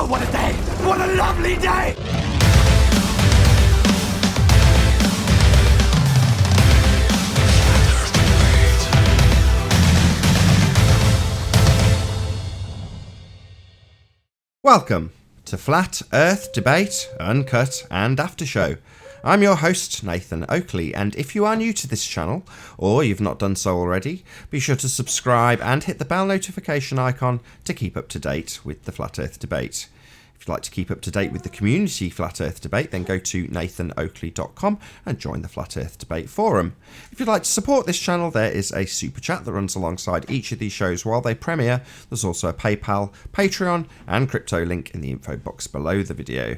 Oh, what a day! What a lovely day! Welcome to Flat Earth Debate, Uncut and After Show. I'm your host, Nathan Oakley, and if you are new to this channel, or you've not done so already, be sure to subscribe and hit the bell notification icon to keep up to date with the Flat Earth Debate. If you'd like to keep up to date with the community Flat Earth Debate, then go to nathanoakley.com and join the Flat Earth Debate forum. If you'd like to support this channel, there is a super chat that runs alongside each of these shows while they premiere. There's also a PayPal, Patreon and crypto link in the info box below the video.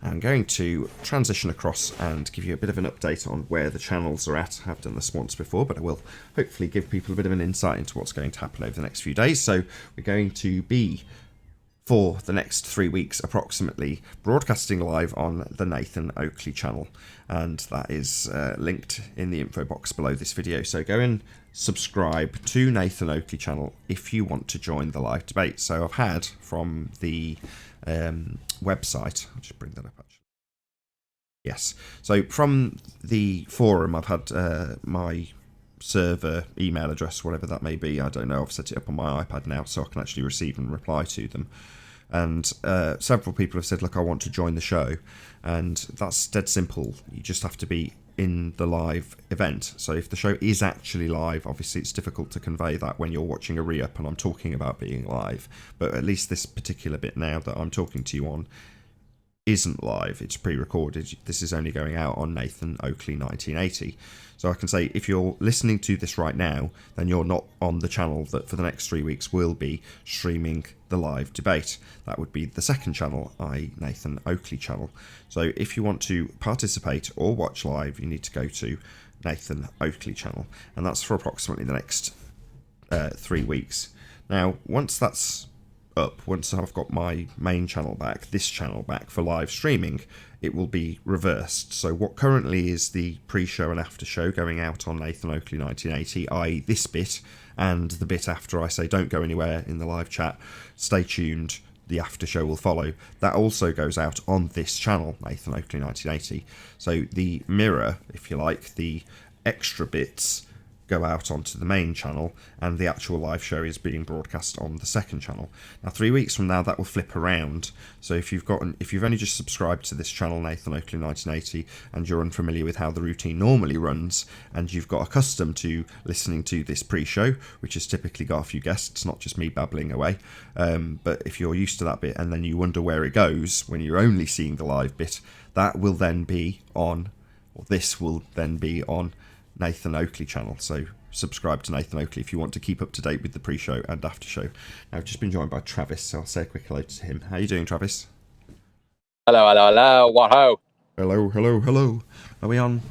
I'm going to transition across and give you a bit of an update on where the channels are at. I have done this once before, but I will hopefully give people a bit of an insight into what's going to happen over the next few days. So we're going to be, for the next 3 weeks approximately, broadcasting live on the Nathan Oakley channel, and that is linked in the info box below this video. So go and subscribe to Nathan Oakley channel if you want to join the live debate. So I've had from the website, I'll just bring that up actually. Yes, so from the forum I've had my server email address, whatever that may be, I don't know, I've set it up on my iPad now so I can actually receive and reply to them, and several people have said, look, I want to join the show, and that's dead simple. You just have to be in the live event. So if the show is actually live, obviously it's difficult to convey that when you're watching a re-up and I'm talking about being live, but at least this particular bit now that I'm talking to you on isn't live, it's pre-recorded. This is only going out on Nathan Oakley 1980. So I can say if you're listening to this right now, then you're not on the channel that for the next 3 weeks will be streaming the live debate. That would be the second channel, i.e. Nathan Oakley channel. So if you want to participate or watch live, you need to go to Nathan Oakley channel, and that's for approximately the next 3 weeks. Now, once that's up, once I've got my main channel back, this channel back for live streaming, it will be reversed. So what currently is the pre-show and after show going out on Nathan Oakley 1980, i.e. this bit, and the bit after I say don't go anywhere in the live chat, stay tuned, the after show will follow, that also goes out on this channel, Nathan Oakley 1980. So the mirror, if you like, the extra bits go out onto the main channel, and the actual live show is being broadcast on the second channel. Now 3 weeks from now that will flip around. So if you've only just subscribed to this channel, Nathan Oakley 1980, and you're unfamiliar with how the routine normally runs, and you've got accustomed to listening to this pre-show, which has typically got a few guests, not just me babbling away, but if you're used to that bit and then you wonder where it goes when you're only seeing the live bit, that will then be on, or this will then be on Nathan Oakley channel. So subscribe to Nathan Oakley if you want to keep up to date with the pre-show and after show. Now, I've just been joined by Travis, so I'll say a quick hello to him. How are you doing, Travis? Hello, hello, hello, what ho? Hello, hello, hello. Are we on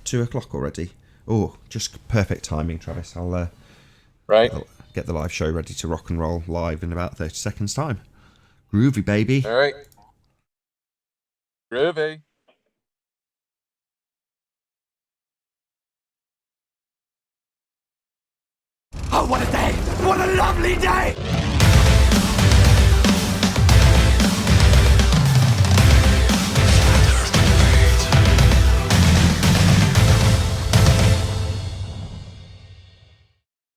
2 o'clock already? Oh, just perfect timing, Travis. I'll get the live show ready to rock and roll live in about 30 seconds time. Groovy, baby. All right. Groovy. Oh, what a day! What a lovely day!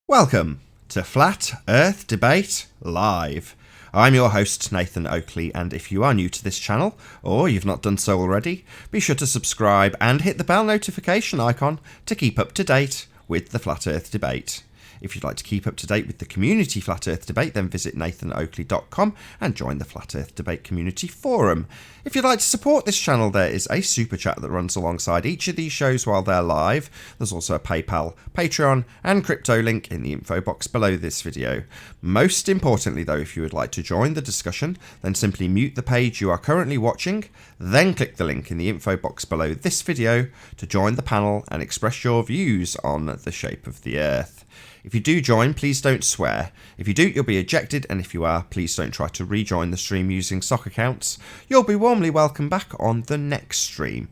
Welcome to Flat Earth Debate Live. I'm your host, Nathan Oakley, and if you are new to this channel, or you've not done so already, be sure to subscribe and hit the bell notification icon to keep up to date with the Flat Earth Debate. If you'd like to keep up to date with the community Flat Earth Debate, then visit nathanoakley.com and join the Flat Earth Debate community forum. If you'd like to support this channel, there is a super chat that runs alongside each of these shows while they're live. There's also a PayPal, Patreon and crypto link in the info box below this video. Most importantly though, if you would like to join the discussion, then simply mute the page you are currently watching, then click the link in the info box below this video to join the panel and express your views on the shape of the Earth. If you do join, please don't swear. If you do, you'll be ejected, and if you are, please don't try to rejoin the stream using sock accounts. You'll be warmly welcome back on the next stream.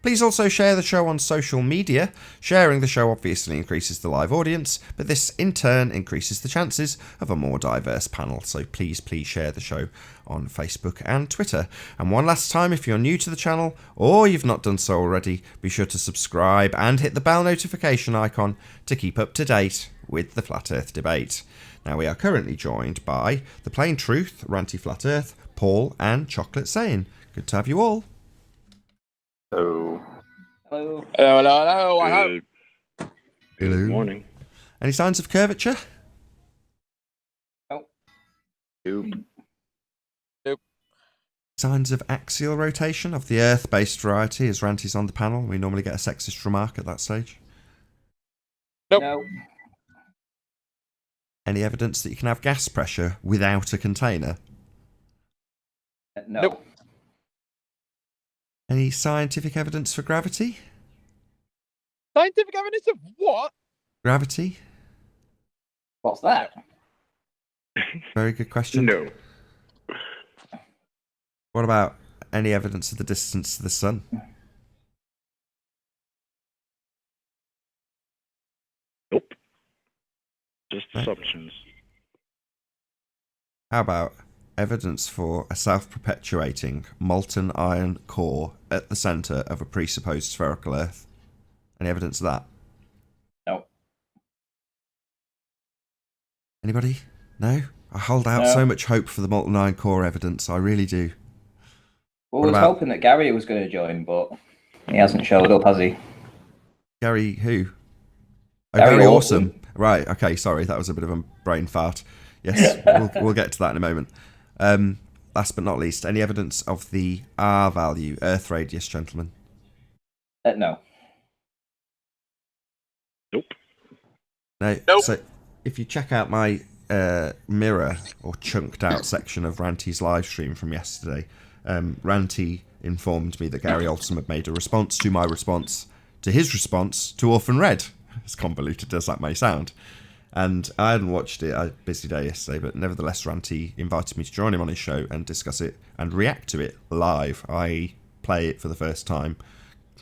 Please also share the show on social media. Sharing the show obviously increases the live audience, but this in turn increases the chances of a more diverse panel. So please share the show on Facebook and Twitter. And one last time, if you're new to the channel or you've not done so already, be sure to subscribe and hit the bell notification icon to keep up to date with the Flat Earth debate. Now, we are currently joined by The Plain Truth, Ranty Flat Earth, Paul and Chocolate Sane. Good to have you all. Hello. Hello, hello. What ho? Good morning. Any signs of curvature? Nope. Signs of axial rotation of the Earth-based variety, as Ranty's on the panel. We normally get a sexist remark at that stage. Nope. No. Any evidence that you can have gas pressure without a container? No. Nope. Any scientific evidence for gravity? Scientific evidence of what? Gravity? What's that? Very good question. No. What about any evidence of the distance to the sun? Nope. Just No. assumptions. How about evidence for a self-perpetuating molten iron core at the centre of a presupposed spherical Earth? Any evidence of that? No. Anybody? No? I hold out No. so much hope for the molten iron core evidence. I really do. Well, What I was about- hoping that Gary was going to join, but he hasn't showed up, has he? Gary who? Oh, Gary very Oakley. awesome. Right, okay, sorry, that was a bit of a brain fart. Yes, we'll get to that in a moment. Last but not least, any evidence of the R value, Earth radius, gentlemen? No. Nope. No. Nope. So if you check out my mirror or chunked out section of Ranty's live stream from yesterday, Ranty informed me that Gary Olson had made a response to my response to his response to Orphan Red, as convoluted as that may sound. And I hadn't watched it, I had a busy day yesterday, but nevertheless Ranty invited me to join him on his show and discuss it and react to it live, i.e. play it for the first time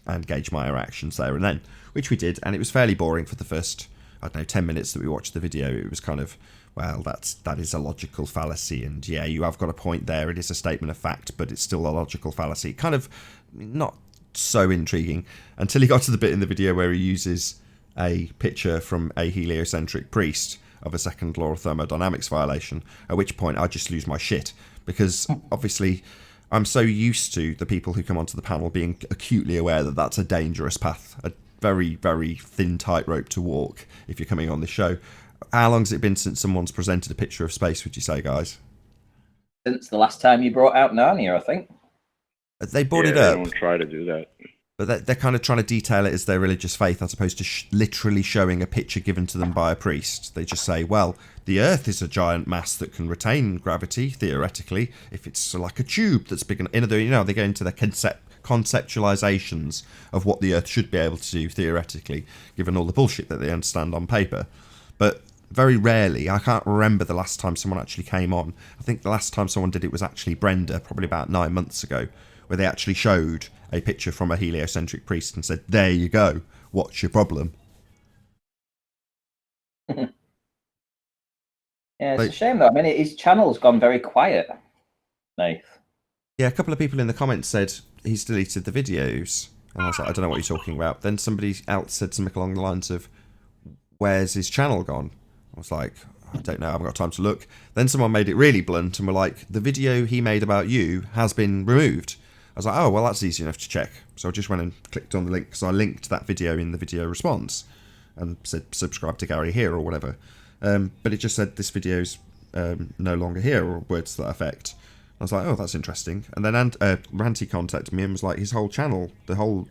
and gauge my reactions there and then, which we did, and it was fairly boring for the first, 10 minutes that we watched the video. It was kind of, well, that is a logical fallacy, and yeah, you have got a point there, it is a statement of fact, but it's still a logical fallacy. Kind of not so intriguing, until he got to the bit in the video where he uses a picture from a heliocentric priest of a second law of thermodynamics violation, at which point I just lose my shit, because obviously I'm so used to the people who come onto the panel being acutely aware that that's a dangerous path, a very, very thin tightrope to walk if you're coming on this show. How long's it been since someone's presented a picture of space, would you say, guys? Since the last time you brought out Narnia, I think. They brought it They up, don't try to do that. but they're kind of trying to detail it as their religious faith as opposed to literally showing a picture given to them by a priest. They just say, well, the Earth is a giant mass that can retain gravity, theoretically, if it's like a tube that's big enough. They go into their conceptualizations of what the Earth should be able to do, theoretically, given all the bullshit that they understand on paper. But very rarely, I can't remember the last time someone actually came on. I think the last time someone did it was actually Brenda, probably about 9 months ago, where they actually showed a picture from a heliocentric priest and said, there you go, what's your problem? Yeah, it's a shame though. I mean, his channel's gone very quiet, Nath. Yeah, a couple of people in the comments said he's deleted the videos. And I was like, I don't know what you're talking about. Then somebody else said something along the lines of, where's his channel gone? I was like, I don't know, I haven't got time to look. Then someone made it really blunt and were like, the video he made about you has been removed. I was like, oh, well, that's easy enough to check. So I just went and clicked on the link, because I linked that video in the video response and said, subscribe to Gary here or whatever. But it just said, this video's no longer here, or words to that effect. I was like, oh, that's interesting. And then Ranty contacted me and was like, his whole channel,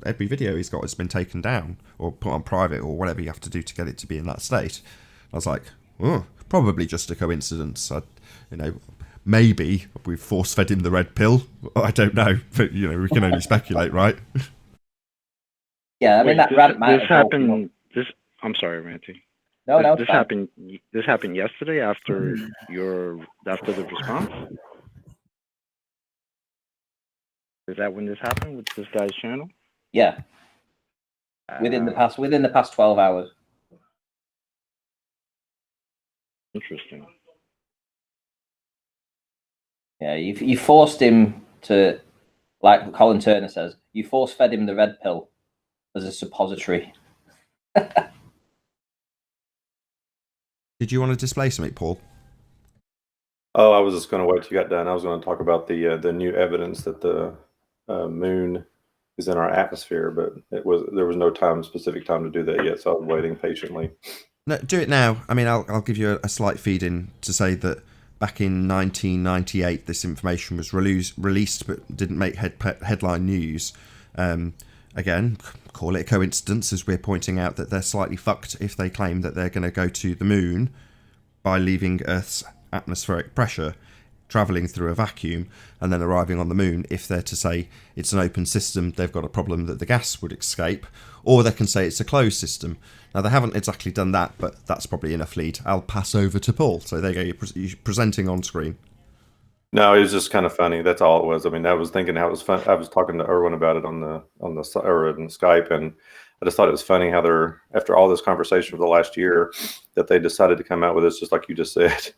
every video he's got has been taken down or put on private or whatever you have to do to get it to be in that state. I was like, oh, probably just a coincidence. Maybe we've force-fed him the red pill. I don't know, but, we can only speculate, right? Yeah, I mean, that rant might This have woken happened. up. I'm sorry, Ranty. No, no, This it's fine. happened. This happened yesterday after the response. Is that when this happened with this guy's channel? Yeah, within the past 12 hours. Interesting. Yeah, you forced him to, like Colin Turner says, you force-fed him the red pill as a suppository. Did you want to display something, Paul? Oh, I was just going to wait till you got done. I was going to talk about the new evidence that the moon is in our atmosphere, but there was no specific time to do that yet, so I was waiting patiently. No, do it now. I mean, I'll give you a slight feed in to say that back in 1998, this information was released but didn't make headline news. Again, call it a coincidence, as we're pointing out that they're slightly fucked if they claim that they're going to go to the moon by leaving Earth's atmospheric pressure, travelling through a vacuum, and then arriving on the moon. If they're to say it's an open system, they've got a problem that the gas would escape, or they can say it's a closed system. Now, they haven't exactly done that, but that's probably enough lead. I'll pass over to Paul. So there you go, you're presenting on screen. No, it was just kind of funny. That's all it was. I mean, I was thinking how it was fun. I was talking to Erwin about it on Skype, and I just thought it was funny how they're, after all this conversation for the last year, that they decided to come out with this, just like you just said.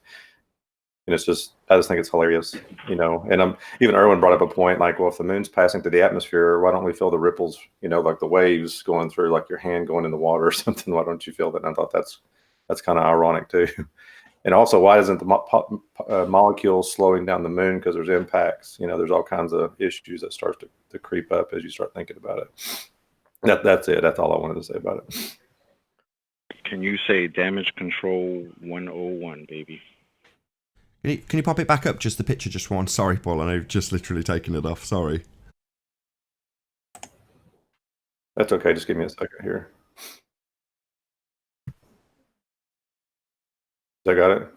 And it's just, I just think it's hilarious, you know. And even Erwin brought up a point like, well, if the moon's passing through the atmosphere, why don't we feel the ripples, you know, like the waves going through, like your hand going in the water or something? Why don't you feel that? And I thought that's kind of ironic too. And also, why isn't the molecules slowing down the moon? Because there's impacts. You know, there's all kinds of issues that start to creep up as you start thinking about it. That's it. That's all I wanted to say about it. Can you say damage control 101, baby? Can you pop it back up? Just the picture, just one. Sorry, Paul. I know you've just literally taken it off. Sorry. That's okay. Just give me a second here. I got it.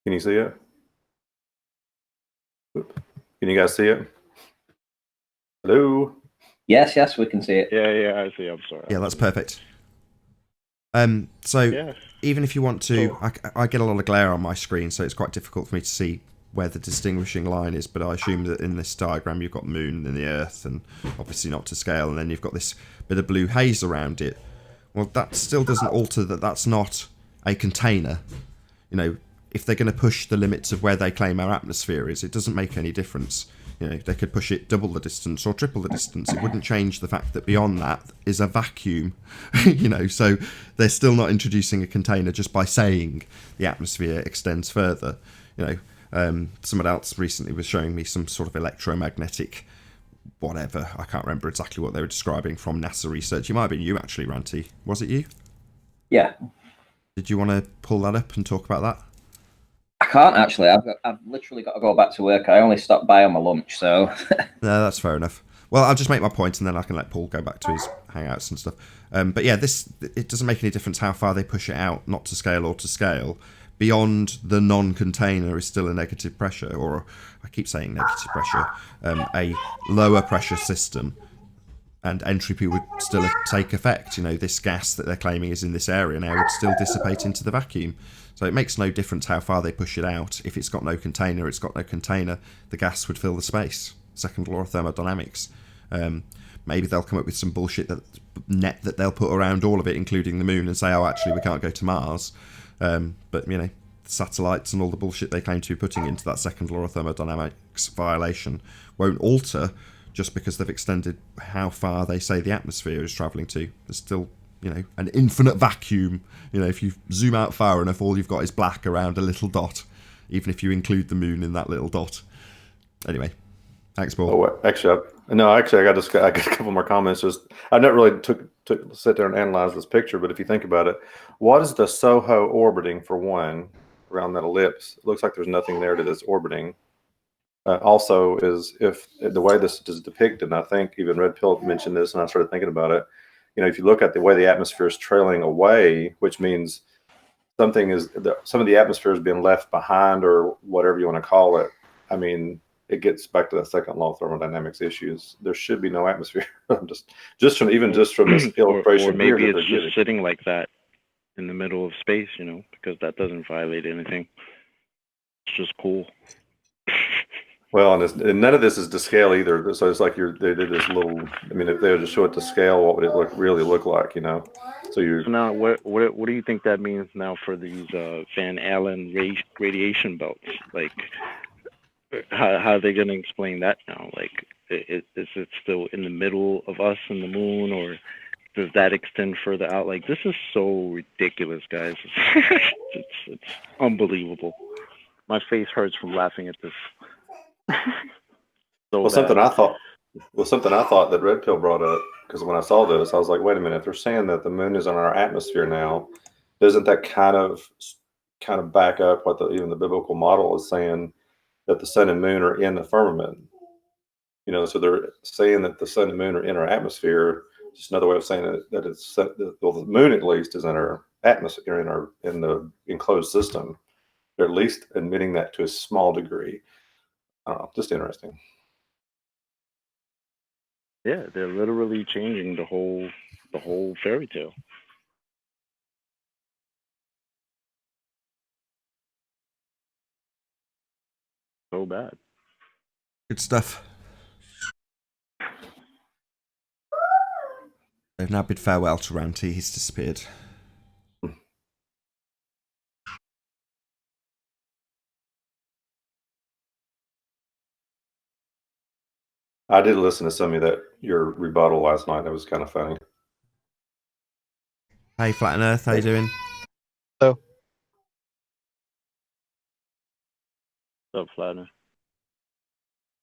Can you see it? Can you guys see it? Hello? Yes, we can see it. Yeah, I see. I'm sorry. Yeah, that's perfect. So Yeah. even if you want to, I get a lot of glare on my screen, so it's quite difficult for me to see where the distinguishing line is, but I assume that in this diagram you've got the moon and the Earth, and obviously not to scale, and then you've got this bit of blue haze around it. Well, that still doesn't alter that that's not a container. You know, if they're going to push the limits of where they claim our atmosphere is, it doesn't make any difference. You know, they could push it double the distance or triple the distance. It wouldn't change the fact that beyond that is a vacuum. You know, so they're still not introducing a container just by saying the atmosphere extends further. You know, someone else recently was showing me some sort of electromagnetic whatever. I can't remember exactly what they were describing from NASA research. It might have been you, actually, Ranty. Was it you? Yeah. Did you want to pull that up and talk about that? I can't actually. I've literally got to go back to work. I only stopped by on my lunch, so. No, that's fair enough. Well, I'll just make my point, and then I can let Paul go back to his hangouts and stuff. But yeah, it doesn't make any difference how far they push it out, not to scale or to scale. Beyond the non-container is still a negative pressure, or I keep saying negative pressure, a lower pressure system, and entropy would still take effect. You know, this gas that they're claiming is in this area now would still dissipate into the vacuum. So it makes no difference how far they push it out. If it's got no container, it's got no container. The gas would fill the space. Second law of thermodynamics. Maybe they'll come up with some bullshit net that they'll put around all of it, including the moon, and say, oh, actually, we can't go to Mars. But, you know, satellites and all the bullshit they claim to be putting into that second law of thermodynamics violation won't alter just because they've extended how far they say the atmosphere is travelling to. There's still, you know, an infinite vacuum. You know, if you zoom out far enough, all you've got is black around a little dot, even if you include the moon in that little dot. Anyway, thanks, Paul. Oh, actually, I got a couple more comments. Just I've not really took sit there and analyze this picture, but if you think about it, what is the SOHO orbiting for one around that ellipse? It looks like there's nothing there that is orbiting. Also, is if the way this is depicted, and I think even Red Pill mentioned this, and I started thinking about it. You know, if you look at the way the atmosphere is trailing away, which means some of the atmosphere is being left behind, or whatever you want to call it. I mean, it gets back to the second law of thermodynamics issues. There should be no atmosphere. just from this illustration. Or maybe it's just sitting like that in the middle of space, you know, because that doesn't violate anything. It's just cool. Well, and none of this is to scale either. So it's like they did this little. I mean, if they were to show it to scale, what would it really look like? You know. So now what do you think that means now for these Van Allen radiation belts? Like, how are they going to explain that now? Like, is it still in the middle of us and the moon, or does that extend further out? Like, this is so ridiculous, guys. It's unbelievable. My face hurts from laughing at this. Something I thought that Red Pill brought up, because when I saw this, I was like, wait a minute, if they're saying that the moon is in our atmosphere now, doesn't that kind of back up what even the biblical model is saying, that the sun and moon are in the firmament? You know, so they're saying that the sun and moon are in our atmosphere. Just another way of saying that it's, well, the moon at least is in our atmosphere, in the enclosed system. They're at least admitting that to a small degree. I don't know, just interesting. Yeah, they're literally changing the whole fairy tale. So bad. Good stuff. They've now bid farewell to Ranty. He's disappeared. I did listen to some of your rebuttal last night. It was kind of funny. Hey, Flat and Earth, how you doing? Hello. What's up, Flatter?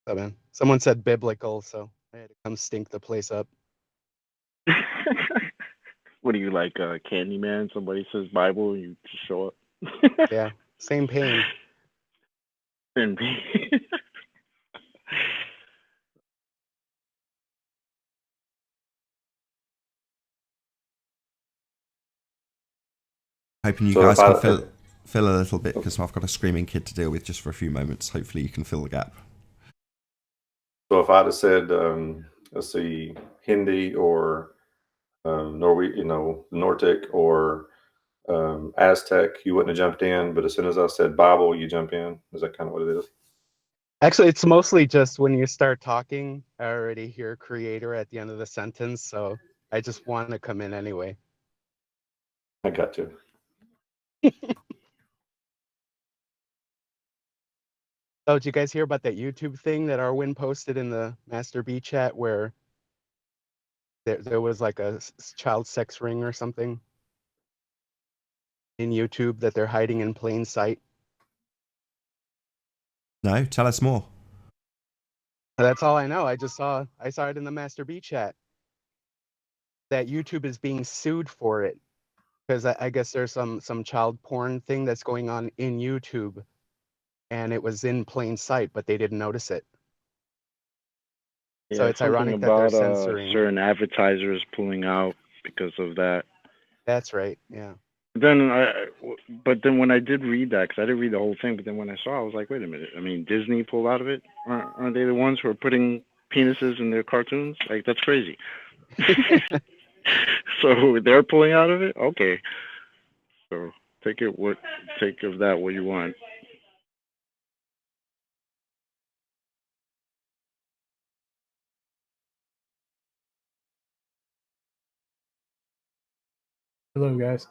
Oh, man. Someone said biblical, so I had to come stink the place up. What are you, like Candyman? Somebody says Bible, you just show up. Yeah, same pain. Same pain. Hoping you guys can fill a little bit, because I've got a screaming kid to deal with just for a few moments. Hopefully you can fill the gap. So if I'd have said, let's see, Hindi or Nordic or Aztec, you wouldn't have jumped in. But as soon as I said Bible, you jump in. Is that kind of what it is? Actually, it's mostly just when you start talking, I already hear creator at the end of the sentence, so I just want to come in anyway. I got you. Oh, did you guys hear about that YouTube thing that Arwin posted in the Master B chat where there was like a child sex ring or something in YouTube that they're hiding in plain sight? No, tell us more. That's all I know. I saw it in the Master B chat that YouTube is being sued for it because I guess there's some child porn thing that's going on in YouTube, and it was in plain sight, but they didn't notice it. Yeah, so it's ironic that they're censoring. Certain advertisers pulling out because of that. That's right. Yeah. But then when I did read that, because I didn't read the whole thing, but then when I saw, I was like, wait a minute. I mean, Disney pulled out of it. Aren't they the ones who are putting penises in their cartoons? Like, that's crazy. So they're pulling out of it. Okay. So take of that what you want. Hello, guys.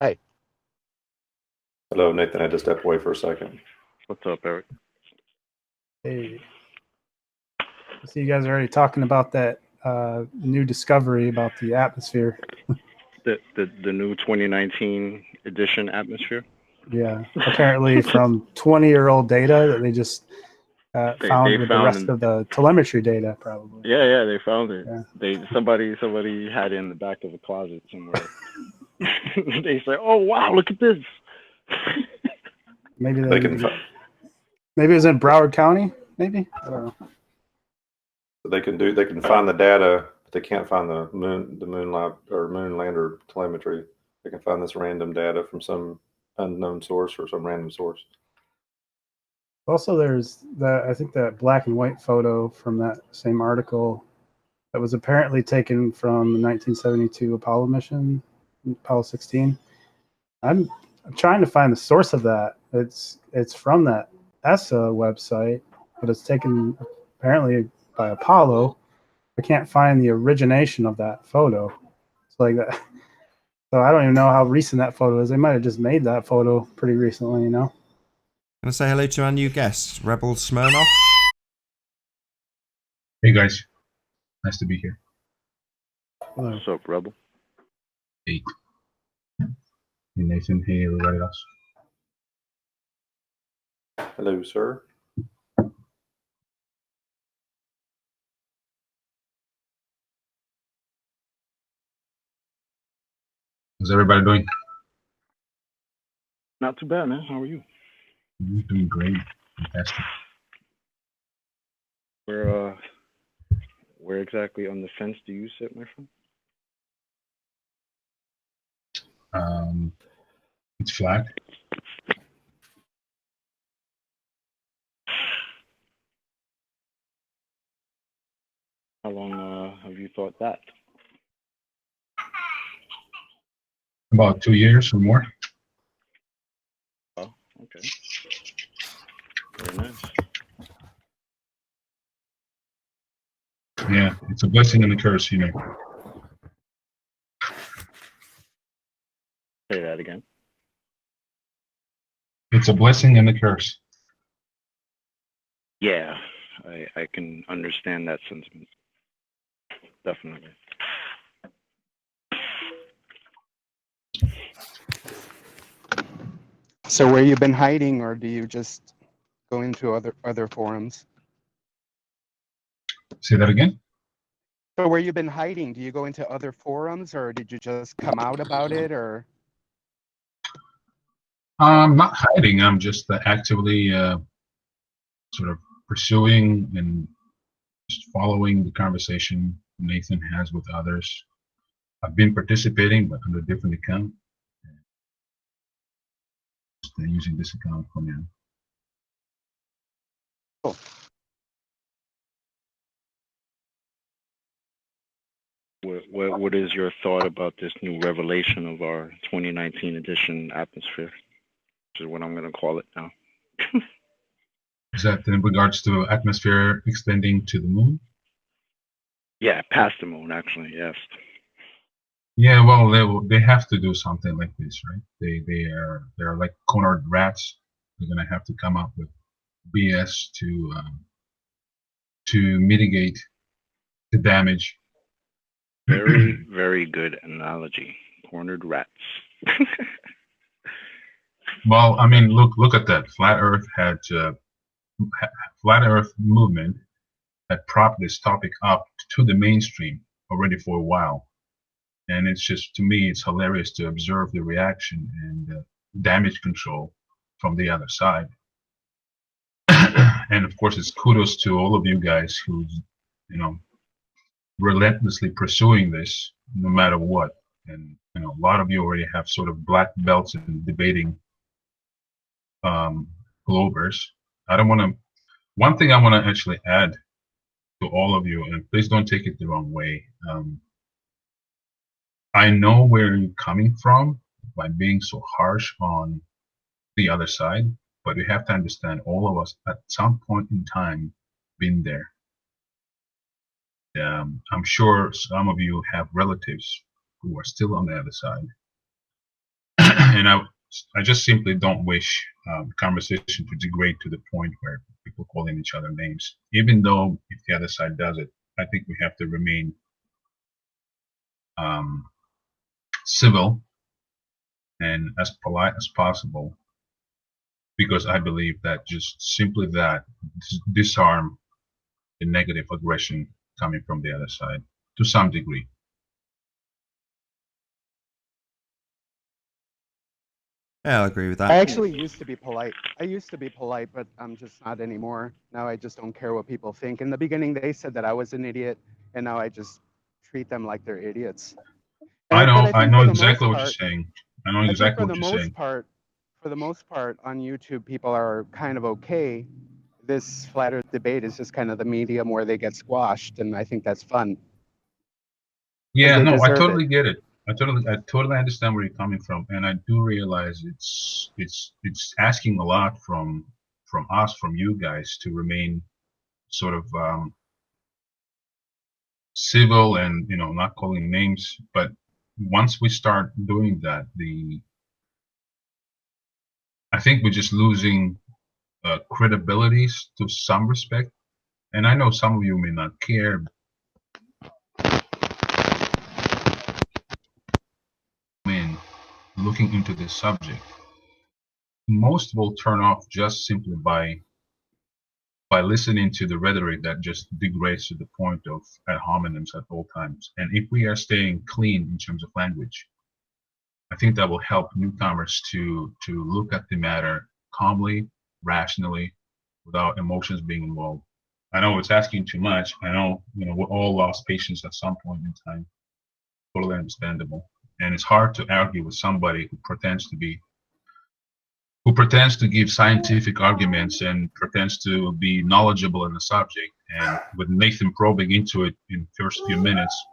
Hi. Hello, Nathan. I had to step away for a second. What's up, Eric? Hey. So you guys are already talking about that new discovery about the atmosphere. The new 2019 edition atmosphere. Yeah, apparently from 20-year-old data that they just found with the rest of the telemetry data, probably. Yeah, they found it. Yeah. Somebody had it in the back of a closet somewhere. They say, "Oh wow, look at this." Maybe maybe it was in Broward County. Maybe, I don't know. They can find the data, but they can't find the moon lander telemetry. They can find this random data from some unknown source or some random source. Also, there's I think that black and white photo from that same article that was apparently taken from the 1972 Apollo mission, Apollo 16. I'm trying to find the source of that. It's from that ESA website, but it's taken apparently by Apollo. I can't find the origination of that photo. It's like that. So I don't even know how recent that photo is. They might have just made that photo pretty recently, you know? Can I say hello to our new guest, Rebel Smirnoff? Hey guys, nice to be here. Hello. What's up, Rebel? Hey, hey Nathan, hey everybody else. Hello, sir. How's everybody doing? Not too bad, man. How are you? I'm doing great, fantastic. Where exactly on the fence do you sit, my friend? It's flat. How long have you thought that? About 2 years or more. Oh, okay. Very nice. Yeah, it's a blessing and a curse, you know. Say that again. It's a blessing and a curse. Yeah, I can understand that sentiment. Definitely. So where you been hiding, or do you just go into other forums? Say that again? So where you been hiding, do you go into other forums, or did you just come out about it, or? I'm not hiding. I'm just actively sort of pursuing and just following the conversation Nathan has with others. I've been participating, but under a different account. Using this account for now. Cool. What is your thought about this new revelation of our 2019 edition atmosphere, which is what I'm going to call it now? Is that in regards to atmosphere extending to the moon? Yeah, past the moon, actually, yes. Yeah, well, they have to do something like this, right? They're like cornered rats. They're gonna have to come up with BS to mitigate the damage. Very, very good analogy. Cornered rats. Well, I mean, look at that. Flat Earth movement had propped this topic up to the mainstream already for a while. And it's just, to me, it's hilarious to observe the reaction and damage control from the other side. And of course, it's kudos to all of you guys who's, you know, relentlessly pursuing this no matter what. And, you know, a lot of you already have sort of black belts in debating globers. One thing I want to actually add to all of you, and please don't take it the wrong way. I know where you're coming from by being so harsh on the other side, but you have to understand all of us at some point in time been there. I'm sure some of you have relatives who are still on the other side. And I just simply don't wish the conversation to degrade to the point where people calling each other names. Even though if the other side does it, I think we have to remain civil and as polite as possible, because I believe that just simply that disarm the negative aggression coming from the other side to some degree. Yeah, I'll agree with I that. actually used to be polite. I used to be polite, but I'm just not anymore. Now I just don't care what people think. In the beginning, they said that I was an idiot, and now I just treat them like they're idiots. I think know for the exactly most what you're part, saying. I know I think exactly for what the you're most saying. part, on YouTube, people are kind of okay. This flat Earth debate is just kind of the medium where they get squashed, and I think that's fun. Yeah, they no, I deserve totally it. get it. I totally understand where you're coming from, and I do realize it's asking a lot from from us, from you guys, to remain sort of civil and, you know, not calling names. But once we start doing that, I think we're just losing credibilities to some respect. And I know some of you may not care. When looking into this subject, most will turn off just simply by listening to the rhetoric that just degrades to the point of ad hominems at all times. And if we are staying clean in terms of language, I think that will help newcomers to look at the matter calmly, rationally, without emotions being involved. I know it's asking too much. I know, you know, we all lost patience at some point in time. Totally understandable. And it's hard to argue with somebody who pretends to give scientific arguments and pretends to be knowledgeable in the subject. And with Nathan probing into it in the first few minutes,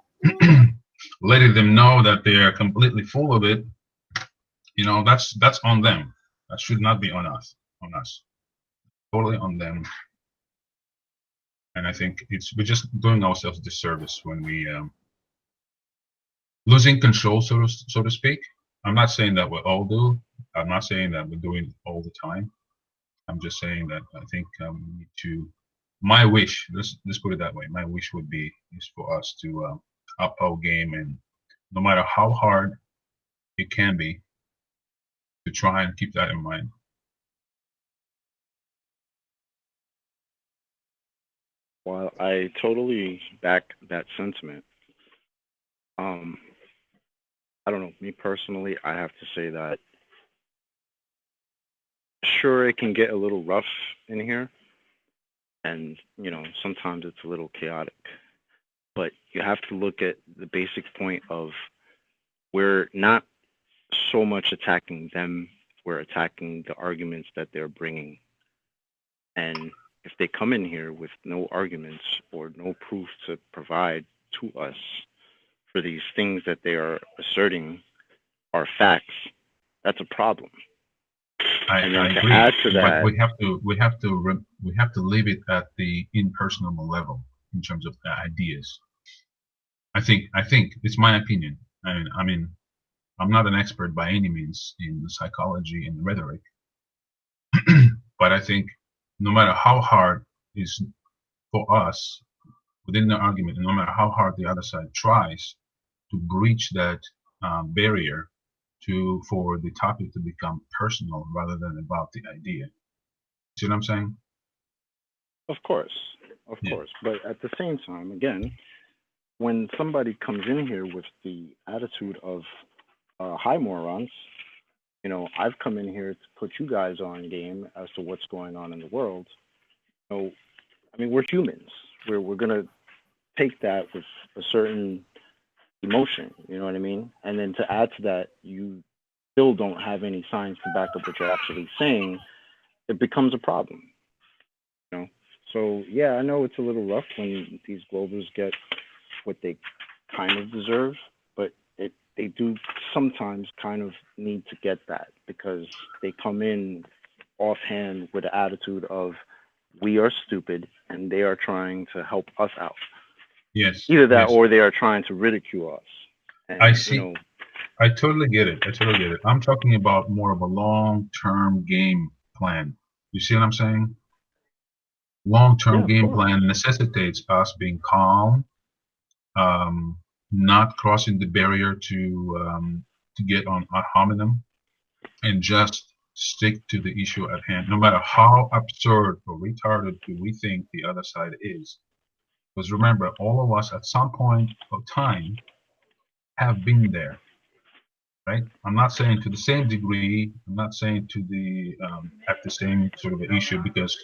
letting them know that they are completely full of it, you know, that's on them. That should not be on us. Totally on them. And I think we're just doing ourselves a disservice when we losing control, so to speak. I'm not saying that we all do. I'm not saying that we're doing it all the time. I'm just saying that I think we need to. My wish, let's put it that way. My wish is for us to up our game, and no matter how hard it can be, to try and keep that in mind. While I totally back that sentiment, I don't know, me personally, I have to say that sure, it can get a little rough in here, and, you know, sometimes it's a little chaotic, but you have to look at the basic point of we're not so much attacking them, we're attacking the arguments that they're bringing. And if they come in here with no arguments or no proof to provide to us for these things that they are asserting are facts, that's a problem. I agree. Add to that, but we have to leave it at the impersonal level in terms of the ideas. I think it's my opinion. I mean, I'm not an expert by any means in psychology and rhetoric, but I think no matter how hard it is for us within the argument, and no matter how hard the other side tries to breach that barrier for the topic to become personal rather than about the idea. See what I'm saying? Of course. But at the same time, again, when somebody comes in here with the attitude of hi morons, you know, I've come in here to put you guys on game as to what's going on in the world. So, I mean, we're humans. We're gonna take that with a certain emotion, you know what I mean? And then to add to that, you still don't have any science to back up what you're actually saying, it becomes a problem, you know? So yeah, I know it's a little rough when these globals get what they kind of deserve, but they do sometimes kind of need to get that because they come in offhand with the attitude of we are stupid and they are trying to help us out. Yes. Either that or they are trying to ridicule us. And, I see. You know, I totally get it. I'm talking about more of a long-term game plan. You see what I'm saying? Long-term game plan necessitates us being calm, not crossing the barrier to get on ad hominem, and just stick to the issue at hand, no matter how absurd or retarded we think the other side is. Because remember, all of us at some point of time have been there, right? I'm not saying to the same degree. I'm not saying to the at the same sort of issue, because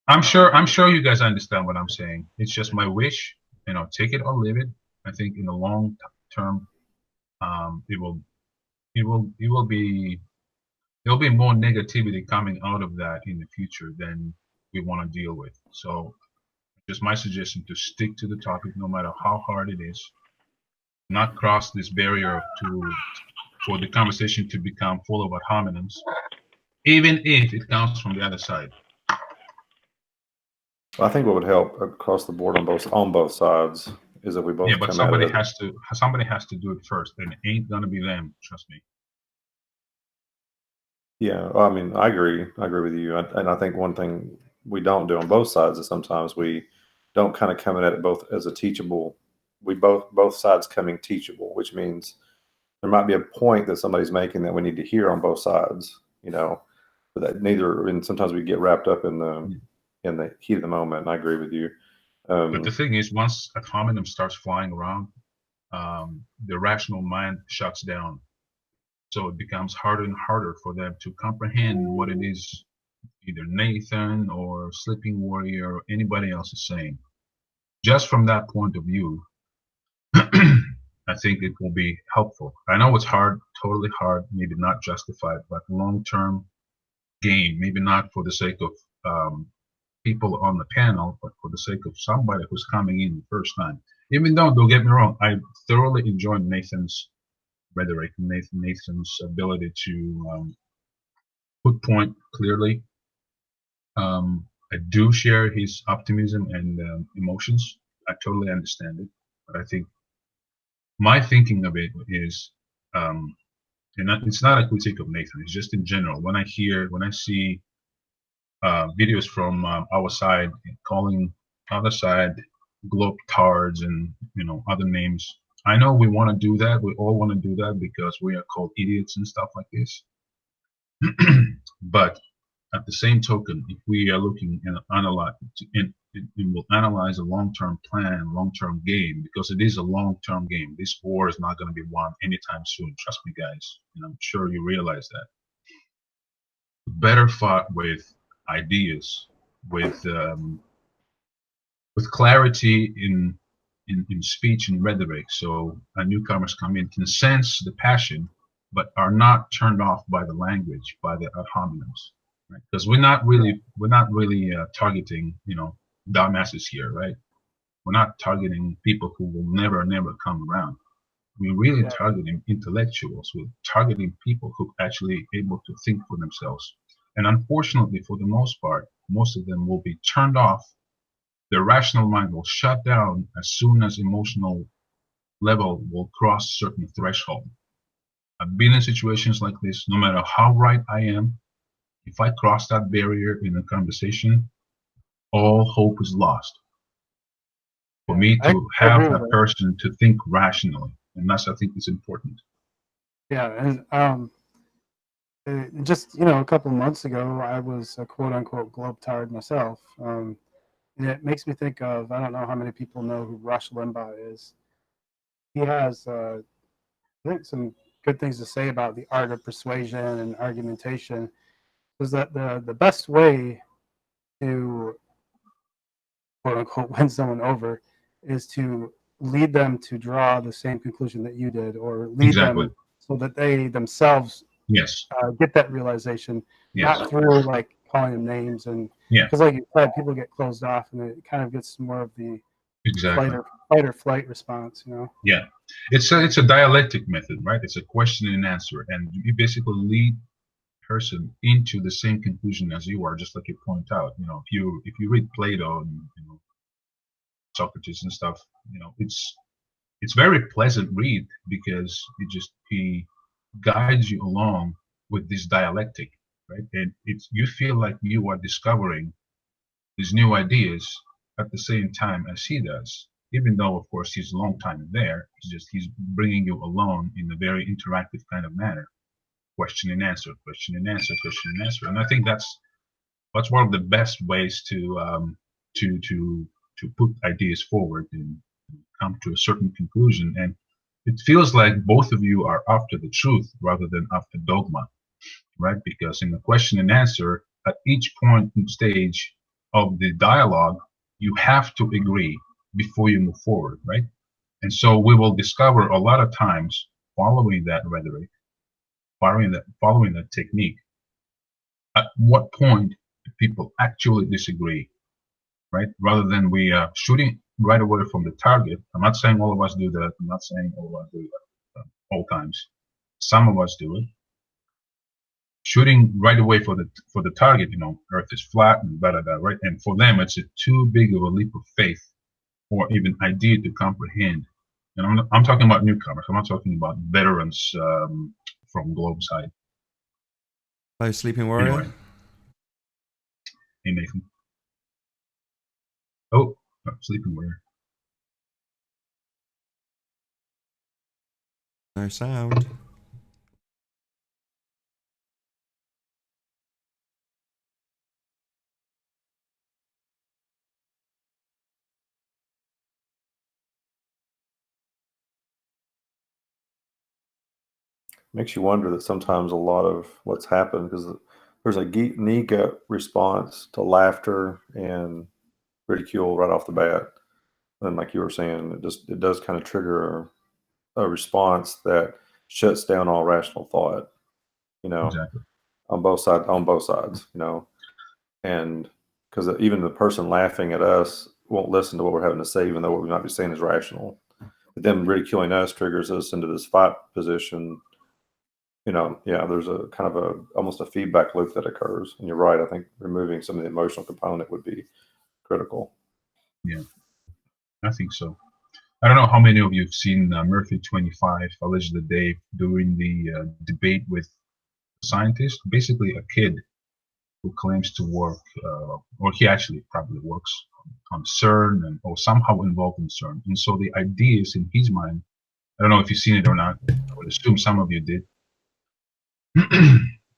I'm sure you guys understand what I'm saying. It's just my wish, you know, take it or leave it. I think in the long term, there'll be more negativity coming out of that in the future than we want to deal with. So just my suggestion to stick to the topic no matter how hard it is, not cross this barrier for the conversation to become full of ad hominems, even if it comes from the other side. I think what would help across the board on both sides is that we both Yeah, but come somebody at it. has to do it first, and it ain't gonna be them. Trust me. Yeah, I mean, I agree with you, and I think one thing we don't do on both sides is sometimes we don't kind of come at it both as a teachable. We both sides coming teachable, which means there might be a point that somebody's making that we need to hear on both sides, but that neither. And sometimes we get wrapped up in the heat of the moment. And I agree with you. But the thing is, once a hominem starts flying around, the rational mind shuts down. So it becomes harder and harder for them to comprehend what it is either Nathan or Sleeping Warrior or anybody else is saying. Just from that point of view, I think it will be helpful. I know it's hard, totally hard, maybe not justified, but long-term gain, maybe not for the sake of people on the panel, but for the sake of somebody who's coming in the first time. Even though, don't get me wrong, I thoroughly enjoyed Nathan's rhetoric, Nathan's ability to put point clearly. I do share his optimism and emotions. I totally understand it, but I think my thinking of it is, and it's not a critique of Nathan. It's just in general. When I see videos from our side calling other side globetards and other names, I know we want to do that. We all want to do that because we are called idiots and stuff like this. But at the same token, if we are looking and we'll analyze a long-term plan, long-term game, because it is a long-term game. This war is not going to be won anytime soon. Trust me, guys, and I'm sure you realize that. Better fought with ideas, with clarity in speech and rhetoric, so newcomers come in can sense the passion, but are not turned off by the language, by the ad hominems. Right? Because we're not really targeting dumbasses here, right? We're not targeting people who will never come around. We're really targeting intellectuals. We're targeting people who are actually able to think for themselves. And unfortunately, for the most part, most of them will be turned off. Their rational mind will shut down as soon as emotional level will cross certain threshold. I've been in situations like this. No matter how right I am, if I cross that barrier in a conversation, all hope is lost. For me to have that person to think rationally, and that's, I think, is important. Yeah, and just a couple of months ago, I was a quote unquote globetrotted myself, and it makes me think of, I don't know how many people know who Rush Limbaugh is. He has, I think, some good things to say about the art of persuasion and argumentation. Is that the best way to quote unquote win someone over is to lead them to draw the same conclusion that you did, or lead them so that they themselves get that realization, not through like calling them names, and because like you said, people get closed off and it kind of gets more of the fight or flight response. Yeah, it's a dialectic method, right? It's a question and answer, and you basically lead person into the same conclusion as you are, just like you point out. If you read Plato and Socrates and stuff, it's very pleasant read, because he guides you along with this dialectic, right? And you feel like you are discovering these new ideas at the same time as he does, even though of course he's a long time there. He's bringing you along in a very interactive kind of manner. Question and answer, question and answer, question and answer, and I think that's one of the best ways to put ideas forward and come to a certain conclusion. And it feels like both of you are after the truth rather than after dogma, right? Because in the question and answer, at each point and stage of the dialogue, you have to agree before you move forward, right? And so we will discover a lot of times, following that rhetoric, following that technique, at what point do people actually disagree, right? Rather than we are shooting right away from the target. I'm not saying all of us do that. I'm not saying all of us do that all times. Some of us do it. shooting right away for the target. You know, Earth is flat and blah blah blah, right? And for them, it's too big of a leap of faith or even idea to comprehend. And I'm talking about newcomers. I'm not talking about veterans from Globe side. Hello, Sleeping Warrior. Anyway. Hey, Nathan. Oh, Sleeping Warrior. No sound. Makes you wonder that sometimes a lot of what's happened, because there's a knee-gut response to laughter and ridicule right off the bat. And like you were saying, it does kind of trigger a response that shuts down all rational thought, you know, Exactly. on both sides, you know, and because even the person laughing at us won't listen to what we're having to say, even though what we might be saying is rational. But them ridiculing us triggers us into this fight position. You know, yeah, there's a kind of almost a feedback loop that occurs. And you're right. I think removing some of the emotional component would be critical. Yeah, I think so. I don't know how many of you have seen Murphy 25, allegedly Dave, doing the debate with a scientist, basically a kid who claims to work, or he actually probably works on CERN or somehow involved in CERN. And so the idea is in his mind, I don't know if you've seen it or not, I would assume some of you did.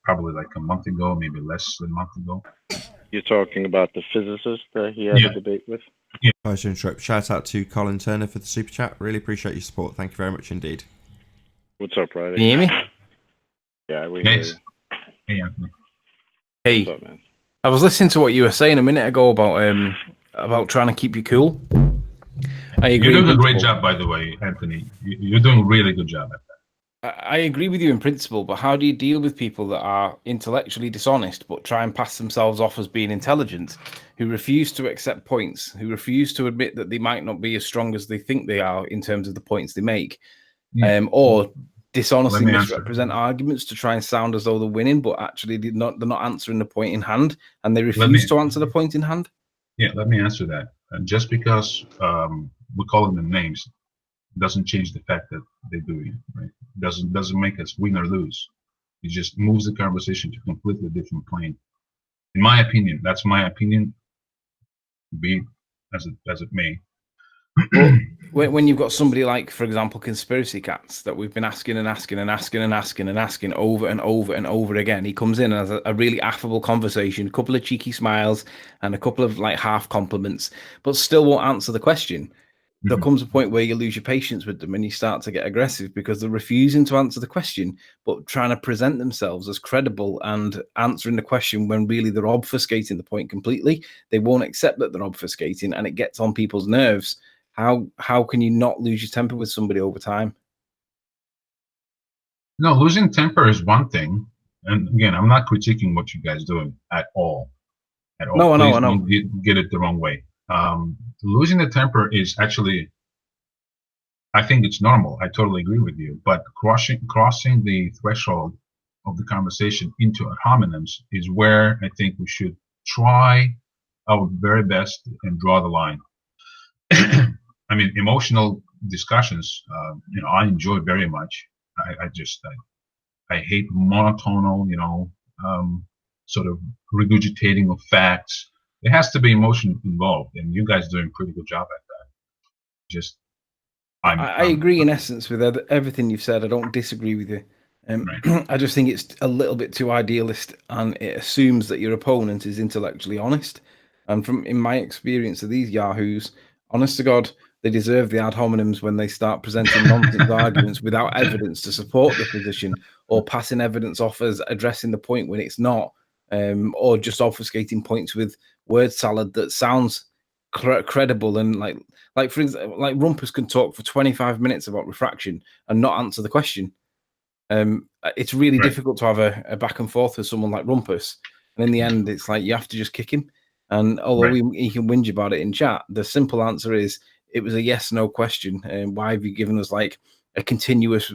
Probably like a month ago, maybe less than a month ago. You're talking about the physicist that he had a debate with? Yeah. Sorry to interrupt. Shout out to Colin Turner for the super chat. Really appreciate your support. Thank you very much indeed. What's up, Ryder? Can you hear me? Yeah, we hear you. Hey, Anthony. Hey, What's up, man? I was listening to what you were saying a minute ago about trying to keep you cool. I agree. You're doing a great job, by the way, Anthony. You're doing a really good job at that. I agree with you in principle, but how do you deal with people that are intellectually dishonest but try and pass themselves off as being intelligent, who refuse to accept points, who refuse to admit that they might not be as strong as they think they are in terms of the points they make, or dishonestly misrepresent arguments to try and sound as though they're winning, but actually they're not answering the point in hand, and they refuse to answer the point in hand? Yeah, let me answer that. Just because we're calling them names doesn't change the fact that they do it, right? Doesn't make us win or lose. It just moves the conversation to a completely different plane. In my opinion, that's my opinion. Be it as it may. Well, when you've got somebody like, for example, conspiracy cats that we've been asking over and over and over again, he comes in and has a really affable conversation, a couple of cheeky smiles and a couple of like half compliments, but still won't answer the question. There comes a point where you lose your patience with them and you start to get aggressive because they're refusing to answer the question, but trying to present themselves as credible and answering the question when really they're obfuscating the point completely. They won't accept that they're obfuscating, and it gets on people's nerves. How can you not lose your temper with somebody over time? No, losing temper is one thing. And again, I'm not critiquing what you guys doing at all. No, I know. Don't get it the wrong way. Losing the temper is actually, I think it's normal. I totally agree with you. But crossing the threshold of the conversation into ad hominems is where I think we should try our very best and draw the line. I mean, emotional discussions, I enjoy very much. I hate monotonal, sort of regurgitating of facts. There has to be emotion involved, and you guys are doing a pretty good job at that. I agree in essence with everything you've said. I don't disagree with you. Right. I just think it's a little bit too idealist, and it assumes that your opponent is intellectually honest. And in my experience of these yahoos, honest to God, they deserve the ad hominems when they start presenting nonsense arguments without evidence to support the position, or passing evidence off as addressing the point when it's not, or just obfuscating points with word salad that sounds credible. And like for example, like Rumpus can talk for 25 minutes about refraction and not answer the question. It's really difficult to have a back and forth with someone like Rumpus, and in the end, it's like you have to just kick him. And although he can whinge about it in chat, the simple answer is it was a yes/no question. And why have you given us like a continuous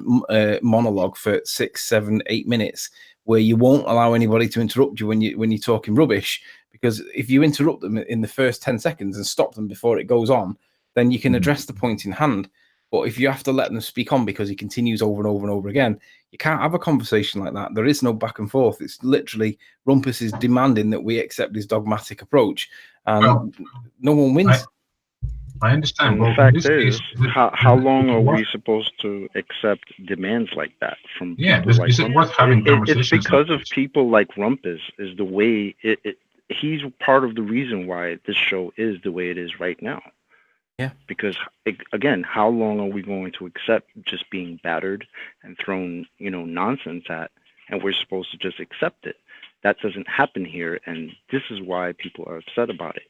monologue for 6, 7, 8 minutes, where you won't allow anybody to interrupt you when you're talking rubbish. Because if you interrupt them in the first 10 seconds and stop them before it goes on, then you can address the point in hand. But if you have to let them speak on because he continues over and over and over again, you can't have a conversation like that. There is no back and forth. It's literally Rumpus is demanding that we accept his dogmatic approach, and no one wins. I understand. And the fact is, how long are we supposed to accept demands like that from people like is it worth having conversations? It's because of people like Rumpus is the way he's part of the reason why this show is the way it is right now. Yeah. Because again, how long are we going to accept just being battered and thrown, nonsense at, and we're supposed to just accept it? That doesn't happen here, and this is why people are upset about it.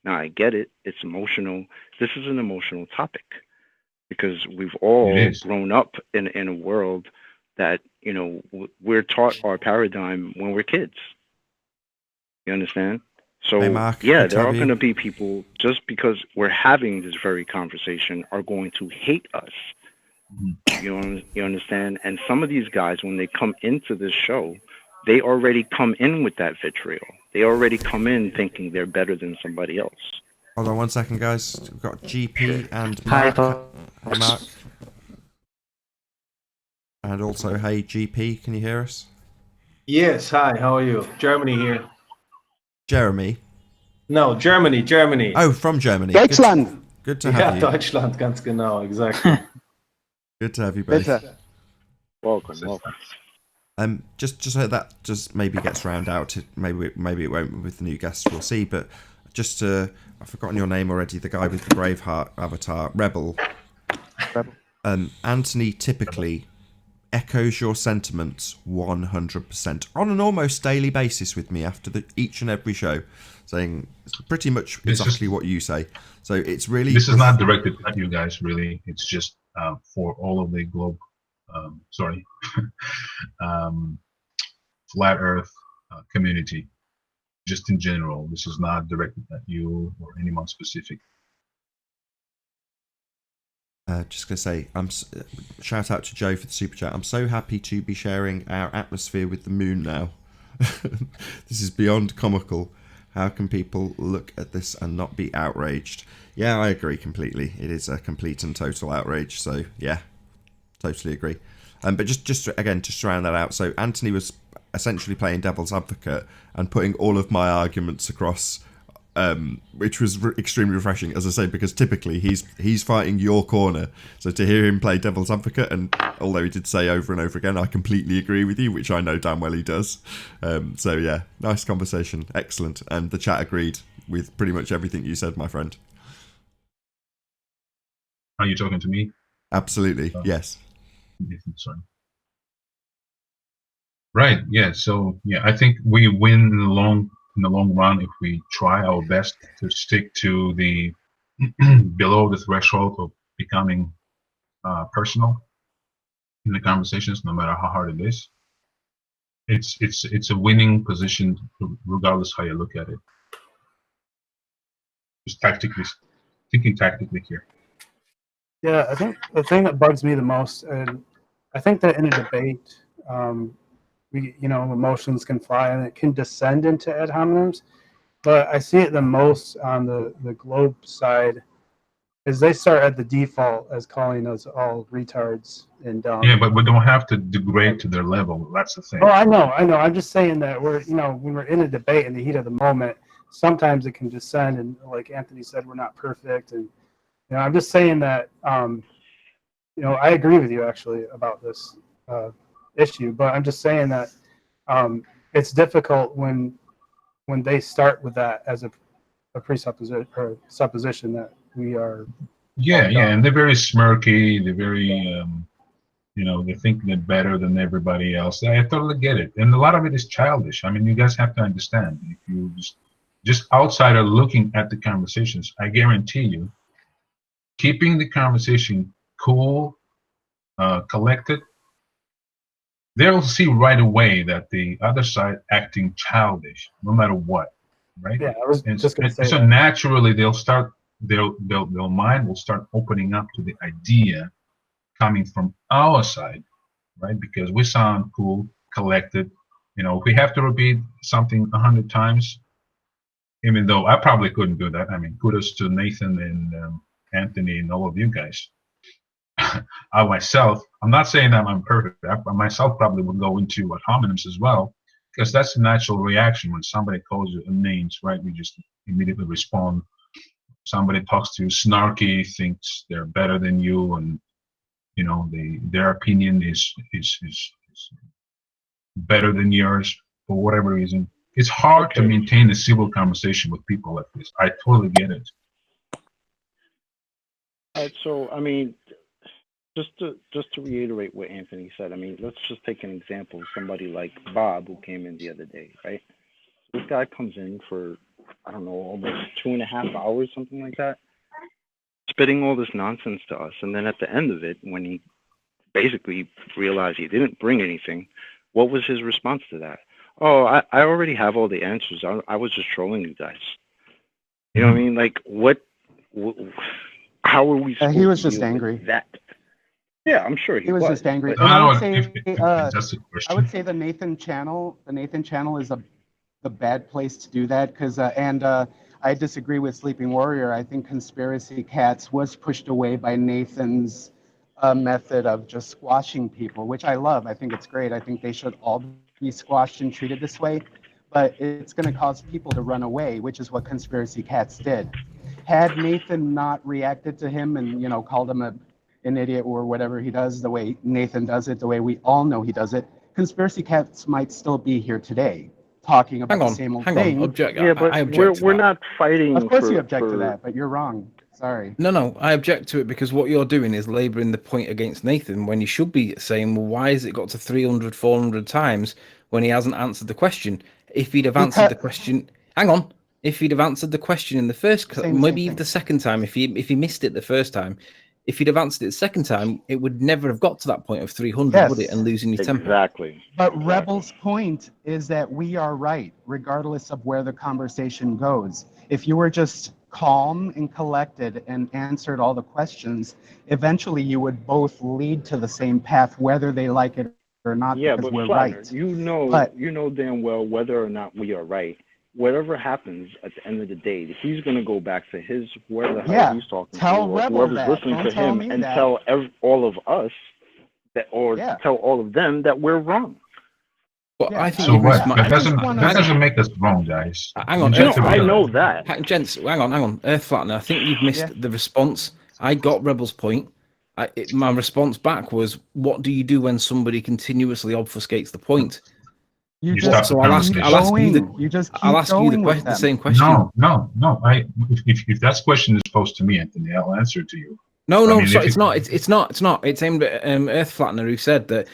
Now, I get it. It's emotional. This is an emotional topic because we've all grown up in a world that, we're taught our paradigm when we're kids. You understand? So, hey, Mark, there are going to be people, just because we're having this very conversation, are going to hate us. You understand? And some of these guys, when they come into this show, they already come in with that vitriol. They already come in thinking they're better than somebody else. Hold on 1 second, guys. We've got GP and Mark. Hey, Mark. And also, hey, GP, can you hear us? Yes, hi, how are you? Germany here. Jeremy? No, Germany. Oh, from Germany. Deutschland. Good to have you. Yeah, Deutschland, ganz genau, exactly. Good to have you both. Welcome. Just so that just maybe gets round out. To, maybe it won't with the new guests. We'll see. But just I've forgotten your name already. The guy with the Braveheart avatar, Rebel. Anthony typically echoes your sentiments 100% on an almost daily basis with me after each and every show, saying pretty much exactly what you say. So it's really... This is not directed at you guys, really. It's just for all of the globe, flat Earth community, just in general. This is not directed at you or anyone specific. Just going to say, shout out to Joe for the super chat. I'm so happy to be sharing our atmosphere with the moon now. This is beyond comical. How can people look at this and not be outraged? Yeah, I agree completely. It is a complete and total outrage. So yeah, totally agree. But just to round that out. So Anthony was essentially playing devil's advocate and putting all of my arguments across. Which was extremely refreshing, as I say, because typically he's fighting your corner. So to hear him play devil's advocate, and although he did say over and over again, I completely agree with you, which I know damn well he does. So yeah, nice conversation, excellent, and the chat agreed with pretty much everything you said, my friend. Are you talking to me? Absolutely, yes. Sorry. Right. Yeah. So yeah, I think we win in the long run if we try our best to stick to the below the threshold of becoming personal in the conversations, no matter how hard it is. It's a winning position regardless how you look at it. Just thinking tactically here. Yeah, I think the thing that bugs me the most, and I think that in a debate, emotions can fly and it can descend into ad hominems, but I see it the most on the globe side is they start at the default as calling us all retards and dumb. Yeah, but we don't have to degrade to their level. That's the thing. Oh, I know. I'm just saying that when we're in a debate in the heat of the moment, sometimes it can descend, and like Anthony said, we're not perfect, and I'm just saying that I agree with you actually about this issue, but I'm just saying that it's difficult when they start with that as a presupposition or supposition that we are. Yeah, and they're very smirky. They're very, they think they're better than everybody else. I totally get it, and a lot of it is childish. I mean, you guys have to understand. If you just outsider looking at the conversations, I guarantee you, keeping the conversation cool, collected, they'll see right away that the other side acting childish, no matter what, right? Yeah, I was just going to say. So that. Naturally, they'll start. Their mind will start opening up to the idea coming from our side, right? Because we sound cool, collected. You know, if we have to repeat something 100 times, even though I probably couldn't do that. I mean, kudos to Nathan and Anthony and all of you guys. I myself, I'm not saying that I'm perfect. I myself probably would go into ad hominems as well, because that's the natural reaction when somebody calls you names, right? You just immediately respond. Somebody talks to you snarky, thinks they're better than you, and you know their opinion is better than yours for whatever reason. It's hard to maintain a civil conversation with people like this. I totally get it. So I mean, just to reiterate what Anthony said, I mean, let's just take an example of somebody like Bob who came in the other day, right? This guy comes in for, I don't know, almost 2.5 hours, something like that, spitting all this nonsense to us, and then at the end of it, when he basically realized he didn't bring anything, what was his response to that? Oh, I already have all the answers. I was just trolling you guys. You know what I mean? Like, how are we supposed he was to just deal with angry. that? Yeah, I'm sure he was just angry. But And I would say, the Nathan channel is the bad place to do that, because I disagree with Sleeping Warrior. I think Conspiracy Cats was pushed away by Nathan's method of just squashing people, which I love. I think it's great. I think they should all be squashed and treated this way, but it's going to cause people to run away, which is what Conspiracy Cats did. Had Nathan not reacted to him and, you know, called him an idiot or whatever he does, the way Nathan does it, the way we all know he does it, Conspiracy Cats might still be here today talking about the same old thing. Yeah, but we're not fighting. Of course you object to that, but you're wrong. Sorry. No, I object to it because what you're doing is labouring the point against Nathan when you should be saying, well, why has it got to 300, 400 times when he hasn't answered the question? If he'd have answered the question, if he'd have answered the question in the first, maybe even the second time, if he missed it the first time, if he'd have answered it the second time, it would never have got to that point of 300, would it? And losing your temper. Exactly. But Rebel's point is that we are right, regardless of where the conversation goes. If you were just calm and collected and answered all the questions, eventually you would both lead to the same path, whether they like it or not, Yeah, because but we're Flatner, right. you know damn well whether or not we are right. Whatever happens at the end of the day, he's going to go back to his whoever the hell he's talking to, or whoever's listening to him, and tell all of us that, or tell all of them that we're wrong. Well, I think so what? That doesn't make us wrong, guys. Hang on, I know that. Gents, hang on. Earth Flattener, I think you've missed the response. I got Rebel's point. My response back was, what do you do when somebody continuously obfuscates the point? So I'll ask you the same question. No. If that question is posed to me, Anthony, I'll answer it to you. No, it's not. It's aimed at Earth Flattener, who said that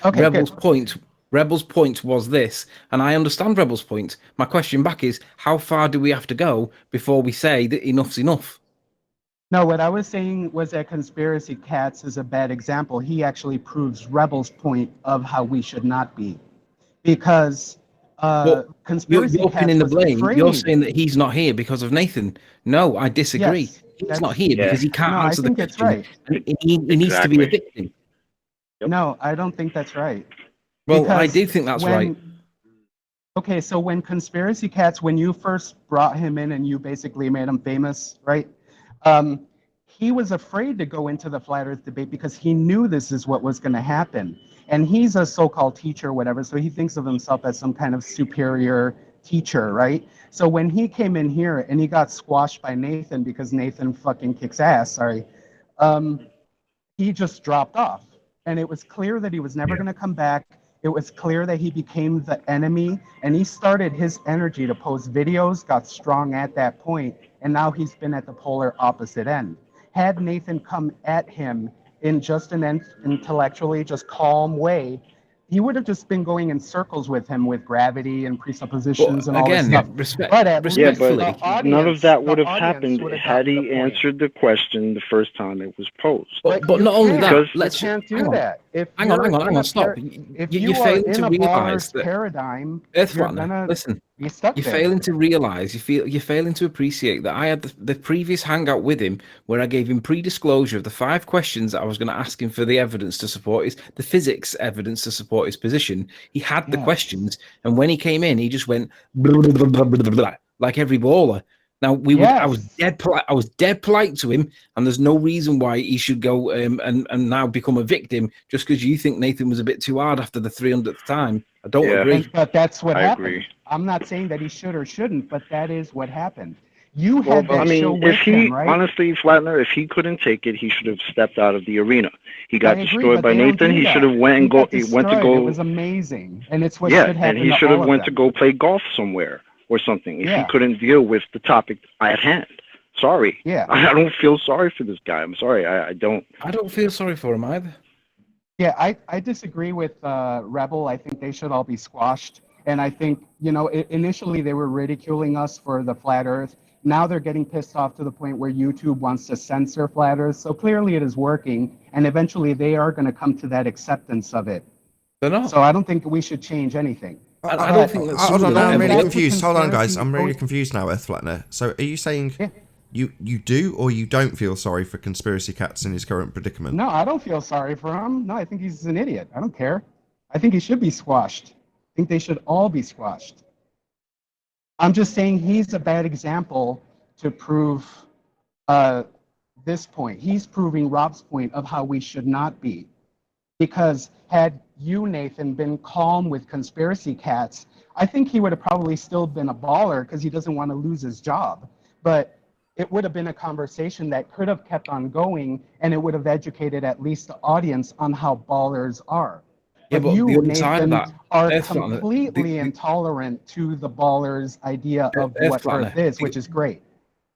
Rebel's point was this, and I understand Rebel's point. My question back is, how far do we have to go before we say that enough's enough? No, what I was saying was that Conspiracy Cats is a bad example. He actually proves Rebel's point of how we should not be. Because Conspiracy you're Cats pinning the was blame. afraid. You're saying that he's not here because of Nathan. No, I disagree. Yes, he's not here because he can't answer the question. Right. He needs to be a victim. No, I don't think that's right. Well, Because I do think that's right. Okay, so when Conspiracy Cats, when you first brought him in and you basically made him famous, right? He was afraid to go into the Flat Earth debate because he knew this is what was going to happen. And he's a so-called teacher or whatever, so he thinks of himself as some kind of superior teacher, right? So when he came in here and he got squashed by Nathan because Nathan fucking kicks ass, he just dropped off. And it was clear that he was never going to come back. It was clear that he became the enemy, and he started his energy to post videos, got strong at that point, and now he's been at the polar opposite end. Had Nathan come at him in just an intellectually, just calm way, he would have just been going in circles with him with gravity and presuppositions and all this stuff. Respectfully, but none of that would have happened had he answered the question the first time it was posed. But not only that, you can't do that. Hang on, stop. If you you fail are in to a realize that paradigm, Earth Flattener, listen. He's stuck You're there. failing to realize, you're failing to appreciate that I had the previous hangout with him where I gave him pre-disclosure of the 5 questions that I was going to ask him for the evidence to support the physics evidence to support his position. He had the questions, and when he came in, he just went blah, blah, blah, blah, blah, blah, like every baller. Now I was dead polite. I was dead polite to him, and there's no reason why he should go and now become a victim just because you think Nathan was a bit too hard after the 300th time. I don't agree. But that's what happened. Agree. I'm not saying that he should or shouldn't, but that is what happened. You had that show with if he, him, right? honestly, Flatner, if he couldn't take it, he should have stepped out of the arena. He got I agree, destroyed but by they don't Nathan. do He that. should have went and go. He He went to go. It was amazing, and it's what Yeah, should happen. and he to should have all of went to them. go play golf somewhere or something if Yeah. he couldn't deal with the topic at hand. Sorry. Yeah. I don't feel sorry for this guy. I'm sorry. I don't. I don't feel sorry for him either. Yeah, I disagree with Rebel. I think they should all be squashed. And I think, initially they were ridiculing us for the flat Earth. Now they're getting pissed off to the point where YouTube wants to censor flat Earth. So clearly it is working, and eventually they are going to come to that acceptance of it. They're not. So I don't think we should change anything. I don't think that's. Hold on, now I'm really That's confused. Hold on, guys. conspiracy I'm really theory. confused now, Earth Flattener. So are you saying you do or you don't feel sorry for Conspiracy Cats in his current predicament? No, I don't feel sorry for him. No, I think he's an idiot. I don't care. I think he should be squashed. I think they should all be squashed. I'm just saying he's a bad example to prove this point. He's proving Rob's point of how we should not be. Because had you, Nathan, been calm with Conspiracy Cats, I think he would have probably still been a baller because he doesn't want to lose his job. But it would have been a conversation that could have kept on going, and it would have educated at least the audience on how ballers are. Yeah, But but you, the other side of Nathan, that, are Earth Flattener, completely intolerant to the ballers' idea of Earth what Flattener, Earth is, which is great.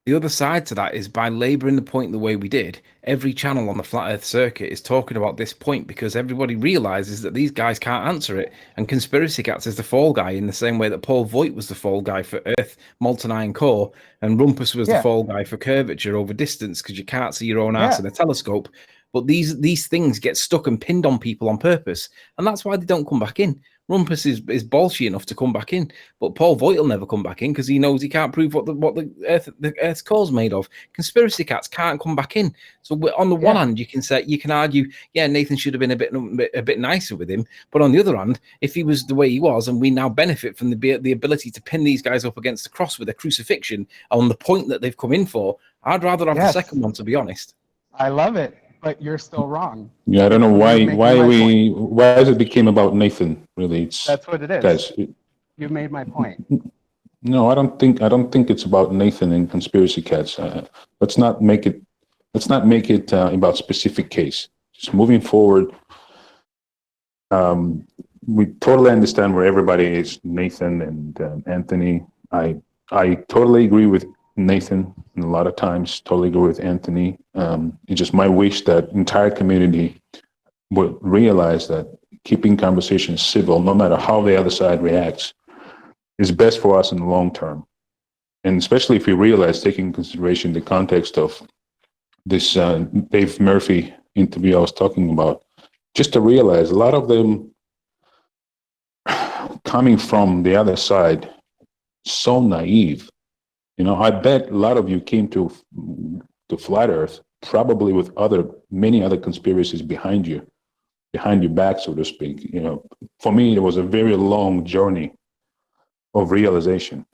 The other side to that is by labouring the point the way we did, every channel on the Flat Earth circuit is talking about this point because everybody realises that these guys can't answer it. And Conspiracy Cats is the fall guy in the same way that Paul Voigt was the fall guy for Earth, molten iron core, and Rumpus was the fall guy for curvature over distance because you can't see your own ass in a telescope. But these things get stuck and pinned on people on purpose, and that's why they don't come back in. Rumpus is bolshy enough to come back in, but Paul Voigt will never come back in because he knows he can't prove what the Earth's core's made of. Conspiracy Cats can't come back in. So on the one hand, you can argue, yeah, Nathan should have been a bit nicer with him. But on the other hand, if he was the way he was, and we now benefit from the ability to pin these guys up against the cross with a crucifixion on the point that they've come in for, I'd rather have the second one, to be honest. I love it. But you're still wrong. Yeah, I don't know why it became about Nathan. Really, that's what it is. Guys, you made my point. No, I don't think it's about Nathan and Conspiracy Cats. Let's not make it about specific case. Just moving forward. We totally understand where everybody is. Nathan and Anthony. I totally agree with Nathan, and a lot of times totally agree with Anthony. It's just my wish that entire community would realize that keeping conversations civil, no matter how the other side reacts, is best for us in the long term. And especially if we realize, taking into consideration the context of this Dave Murphy interview I was talking about, just to realize a lot of them coming from the other side, so naive. I bet a lot of you came to Flat Earth probably with many other conspiracies behind your back, so to speak. For me, it was a very long journey of realization,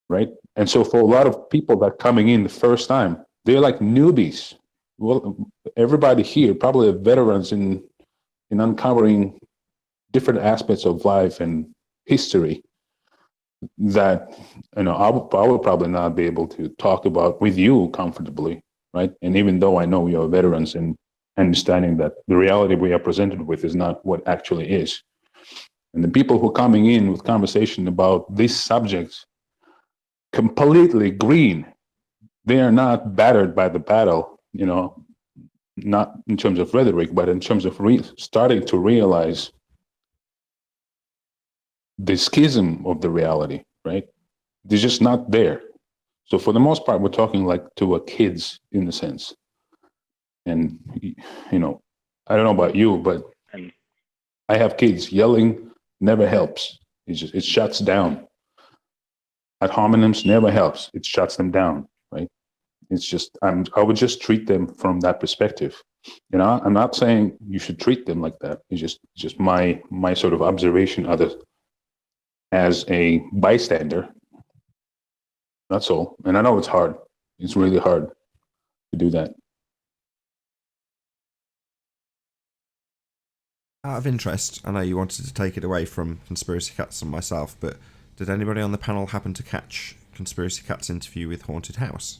right? And so for a lot of people that coming in the first time, they're like newbies. Well, everybody here probably are veterans in uncovering different aspects of life and history that I would probably not be able to talk about with you comfortably, right? And even though I know you're veterans and understanding that the reality we are presented with is not what actually is. And the people who are coming in with conversation about these subjects, completely green, they are not battered by the battle, not in terms of rhetoric, but in terms of starting to realize the schism of the reality, right? They're just not there. So for the most part, we're talking like to our kids in a sense. And, I don't know about you, but I have kids. Yelling never helps. It shuts down. ad hominems never helps. It shuts them down, right? It's just, I would just treat them from that perspective. You know, I'm not saying you should treat them like that. It's just my sort of observation of it as a bystander. That's all. And I know it's hard. It's really hard to do that. Out of interest, I know you wanted to take it away from Conspiracy Cats and myself, but did anybody on the panel happen to catch Conspiracy Cat's interview with Haunted House?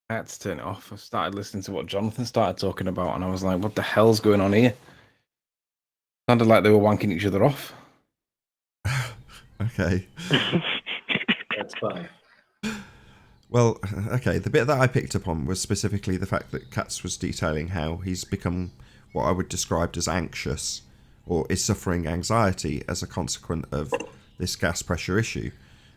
I had to turn it off. I started listening to what Jonathan started talking about, and I was like, what the hell's going on here? Sounded like they were wanking each other off. Okay. That's fine. Well, okay, the bit that I picked up on was specifically the fact that Katz was detailing how he's become what I would describe as anxious, or is suffering anxiety as a consequence of this gas pressure issue.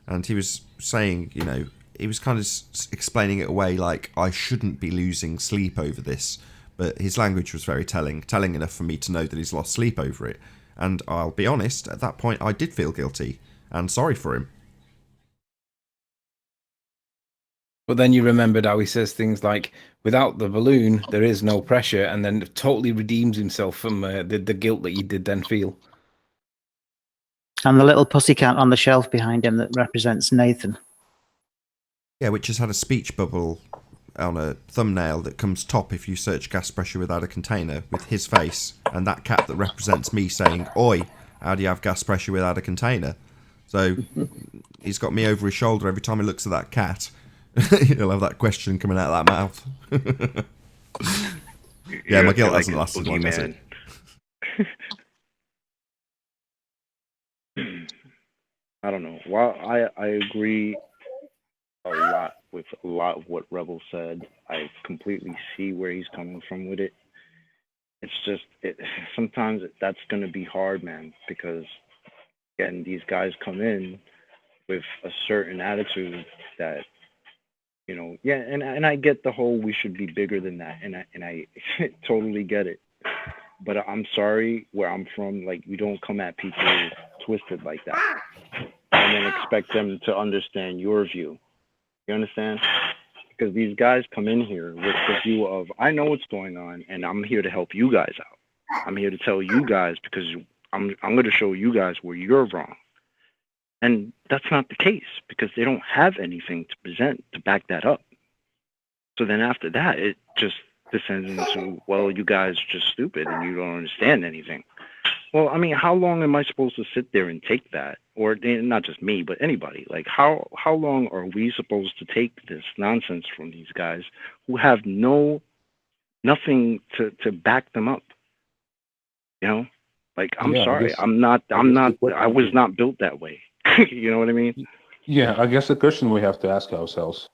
And he was saying, you know, he was kind of explaining it away like I shouldn't be losing sleep over this, but his language was very telling enough for me to know that he's lost sleep over it. And I'll be honest, at that point I did feel guilty and sorry for him. But then you remembered how he says things like, without the balloon, there is no pressure, and then totally redeems himself from the guilt that you did then feel. And the little pussycat on the shelf behind him that represents Nathan. Yeah, which has had a speech bubble on a thumbnail that comes top if you search gas pressure without a container, with his face, and that cat that represents me saying, "Oi, how do you have gas pressure without a container?" So he's got me over his shoulder every time he looks at that cat. He'll have that question coming out of that mouth. Yeah, my guilt hasn't lasted long, has it? I don't know. While I agree a lot with a lot of what Rebel said, I completely see where he's coming from with it. It's just, sometimes that's going to be hard, man, because, again, these guys come in with a certain attitude that, you know, yeah, and I get the whole we should be bigger than that, and I totally get it. But I'm sorry, where I'm from, like, we don't come at people twisted like that and then expect them to understand your view. You understand? Because these guys come in here with the view of, I know what's going on, and I'm here to help you guys out. I'm here to tell you guys because I'm going to show you guys where you're wrong. And that's not the case, because they don't have anything to present to back that up. So then after that, it just descends into, well, you guys are just stupid and you don't understand anything. Well, I mean, how long am I supposed to sit there and take that? Or not just me, but anybody. Like, how long are we supposed to take this nonsense from these guys who have nothing to back them up? You know? Like, I'm sorry. I was not built that way. You know what I mean? Yeah, I guess the question we have to ask ourselves,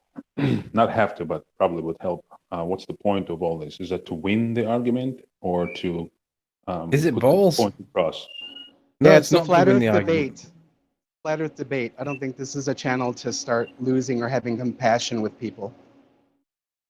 not have to, but probably would help. What's the point of all this? Is it to win the argument or to is it balls? Point across? No, yeah, it's the not flat giving earth the debate. argument. Flat earth debate. I don't think this is a channel to start losing or having compassion with people.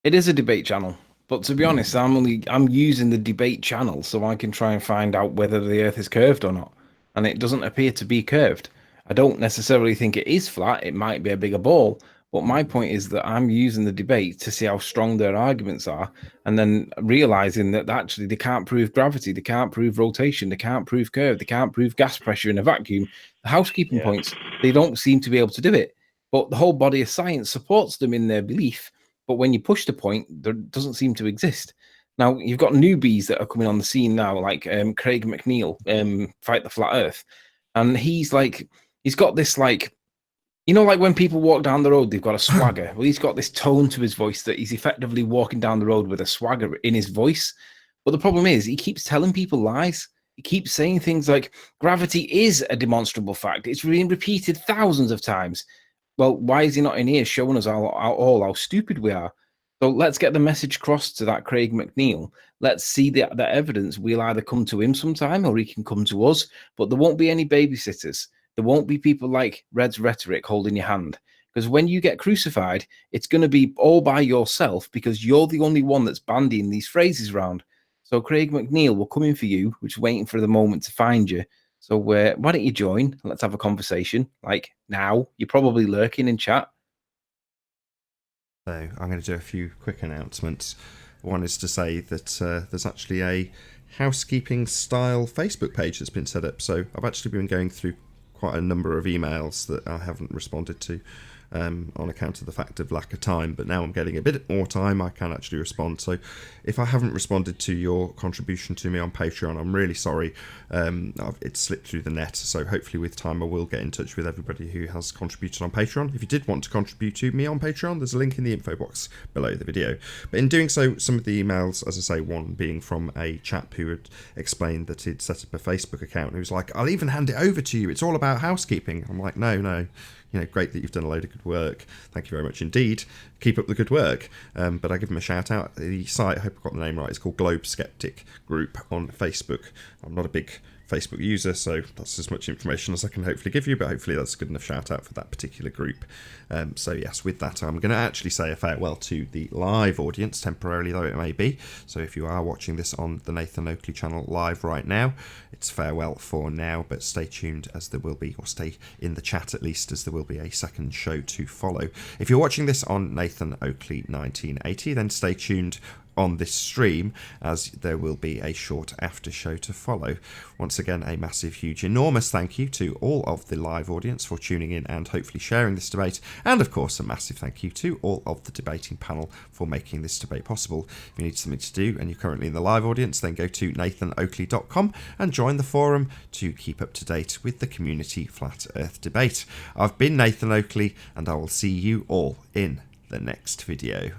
It is a debate channel, but to be honest, I'm using the debate channel so I can try and find out whether the Earth is curved or not, and it doesn't appear to be curved. I don't necessarily think it is flat. It might be a bigger ball, but my point is that I'm using the debate to see how strong their arguments are, and then realizing that actually they can't prove gravity, they can't prove rotation, they can't prove curve, they can't prove gas pressure in a vacuum. The housekeeping points, they don't seem to be able to do it, but the whole body of science supports them in their belief. But when you push the point, there doesn't seem to exist. Now, you've got newbies that are coming on the scene now, like Craig McNeil, Fight the Flat Earth. And he's got this, like, you know, like when people walk down the road, they've got a swagger. Well, he's got this tone to his voice that he's effectively walking down the road with a swagger in his voice. But the problem is he keeps telling people lies. He keeps saying things like gravity is a demonstrable fact. It's been repeated thousands of times. Well, why is he not in here showing us all how stupid we are? So let's get the message across to that Craig McNeil. Let's see the evidence. We'll either come to him sometime or he can come to us, but there won't be any babysitters. There won't be people like Red's Rhetoric holding your hand. Because when you get crucified, it's going to be all by yourself because you're the only one that's bandying these phrases around. So Craig McNeil will come in for you, which is waiting for the moment to find you. So why don't you join? Let's have a conversation. Like now, you're probably lurking in chat. So I'm going to do a few quick announcements. One is to say that there's actually a housekeeping style Facebook page that's been set up. So I've actually been going through quite a number of emails that I haven't responded to on account of the fact of lack of time, but now I'm getting a bit more time, I can actually respond. So if I haven't responded to your contribution to me on Patreon, I'm really sorry. It's slipped through the net, so hopefully with time I will get in touch with everybody who has contributed on Patreon. If you did want to contribute to me on Patreon, there's a link in the info box below the video. But in doing so, some of the emails, as I say, one being from a chap who had explained that he'd set up a Facebook account, and he was like, I'll even hand it over to you, it's all about housekeeping. I'm like, no. You know, great that you've done a load of good work. Thank you very much indeed. Keep up the good work. But I give him a shout out. The site, I hope I got the name right, it's called Globe Skeptic Group on Facebook. I'm not a big Facebook user, so that's as much information as I can hopefully give you, but hopefully that's a good enough shout out for that particular group. So yes, with that, I'm going to actually say a farewell to the live audience, temporarily though it may be. So if you are watching this on the Nathan Oakley channel live right now, it's farewell for now, but stay tuned as there will be, or stay in the chat at least, as there will be a second show to follow. If you're watching this on Nathan Oakley 1980, then stay tuned on this stream, as there will be a short after show to follow. Once again, a massive, huge, enormous thank you to all of the live audience for tuning in and hopefully sharing this debate, and of course a massive thank you to all of the debating panel for making this debate possible. If you need something to do and you're currently in the live audience, then go to nathanoakley.com and join the forum to keep up to date with the community flat earth debate. I've been Nathan Oakley, and I will see you all in the next video.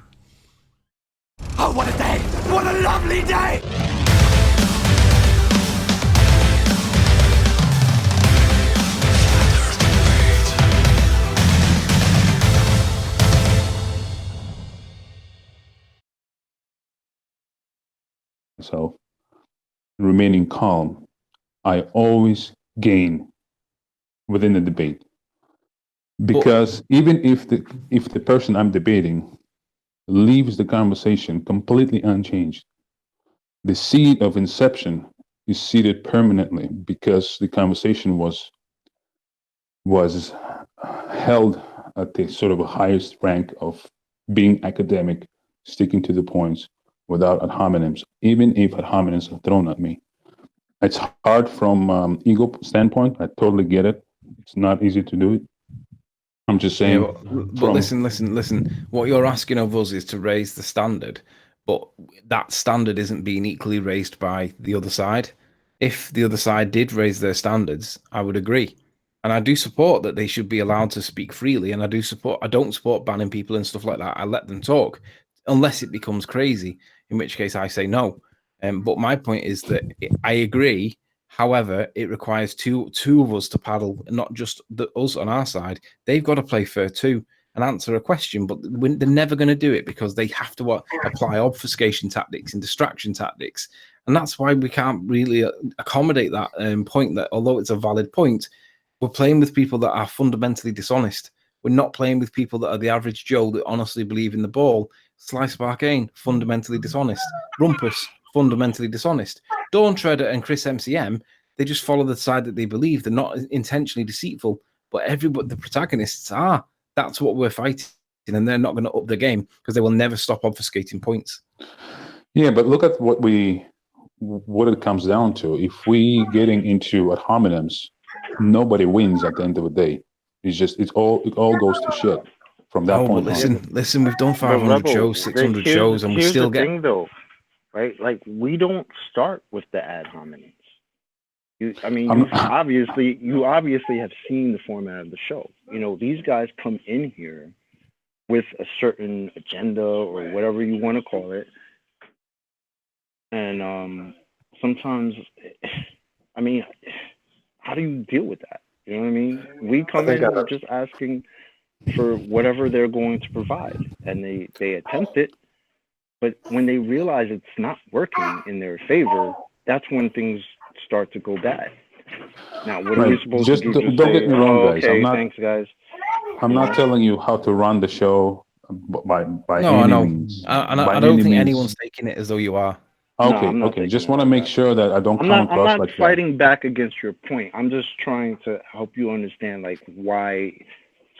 Oh, what a day! What a lovely day! So, remaining calm, I always gain within the debate, because even if the person I'm debating leaves the conversation completely unchanged, the seed of inception is seated permanently, because the conversation was held at the sort of a highest rank of being academic, sticking to the points without ad hominems, even if ad hominems are thrown at me. It's hard from ego standpoint. I totally get it. It's not easy to do it. I'm just saying. Yeah, but listen. What you're asking of us is to raise the standard, but that standard isn't being equally raised by the other side. If the other side did raise their standards, I would agree. And I do support that they should be allowed to speak freely. And I don't support banning people and stuff like that. I let them talk, unless it becomes crazy, in which case I say no. But my point is that I agree. However, it requires two of us to paddle, not just us on our side. They've got to play fair too and answer a question, but they're never going to do it because they have to apply obfuscation tactics and distraction tactics. And that's why we can't really accommodate that point, that although it's a valid point, we're playing with people that are fundamentally dishonest. We're not playing with people that are the average Joe that honestly believe in the ball. Slice of Arcane, fundamentally dishonest. Rumpus, fundamentally dishonest. Dawn Treader and Chris MCM, they just follow the side that they believe. They're not intentionally deceitful, but the protagonists are. That's what we're fighting, and they're not going to up the game because they will never stop obfuscating points. Yeah, but look at what it comes down to. If we getting into ad hominems, nobody wins at the end of the day. It all goes to shit from that point. Listen, we've done 500 shows, 600 shows, and we still get. Thing, though, right? Like, we don't start with the ad hominems. You obviously have seen the format of the show. You know, these guys come in here with a certain agenda or whatever you want to call it, and sometimes, how do you deal with that? You know what I mean? We come in just asking for whatever they're going to provide, and they attempt it, but when they realize it's not working in their favor, that's when things start to go bad. Now, what are we supposed to do? Don't get me wrong, guys. Okay, thanks, guys. I'm not telling you how to run the show by no, any I know. means. I don't think anyone's taking it as though you are. Okay, I'm not okay. taking Just it want to like make that. sure that I don't I'm come not. I'm across not like that. fighting back against your point. I'm just trying to help you understand like why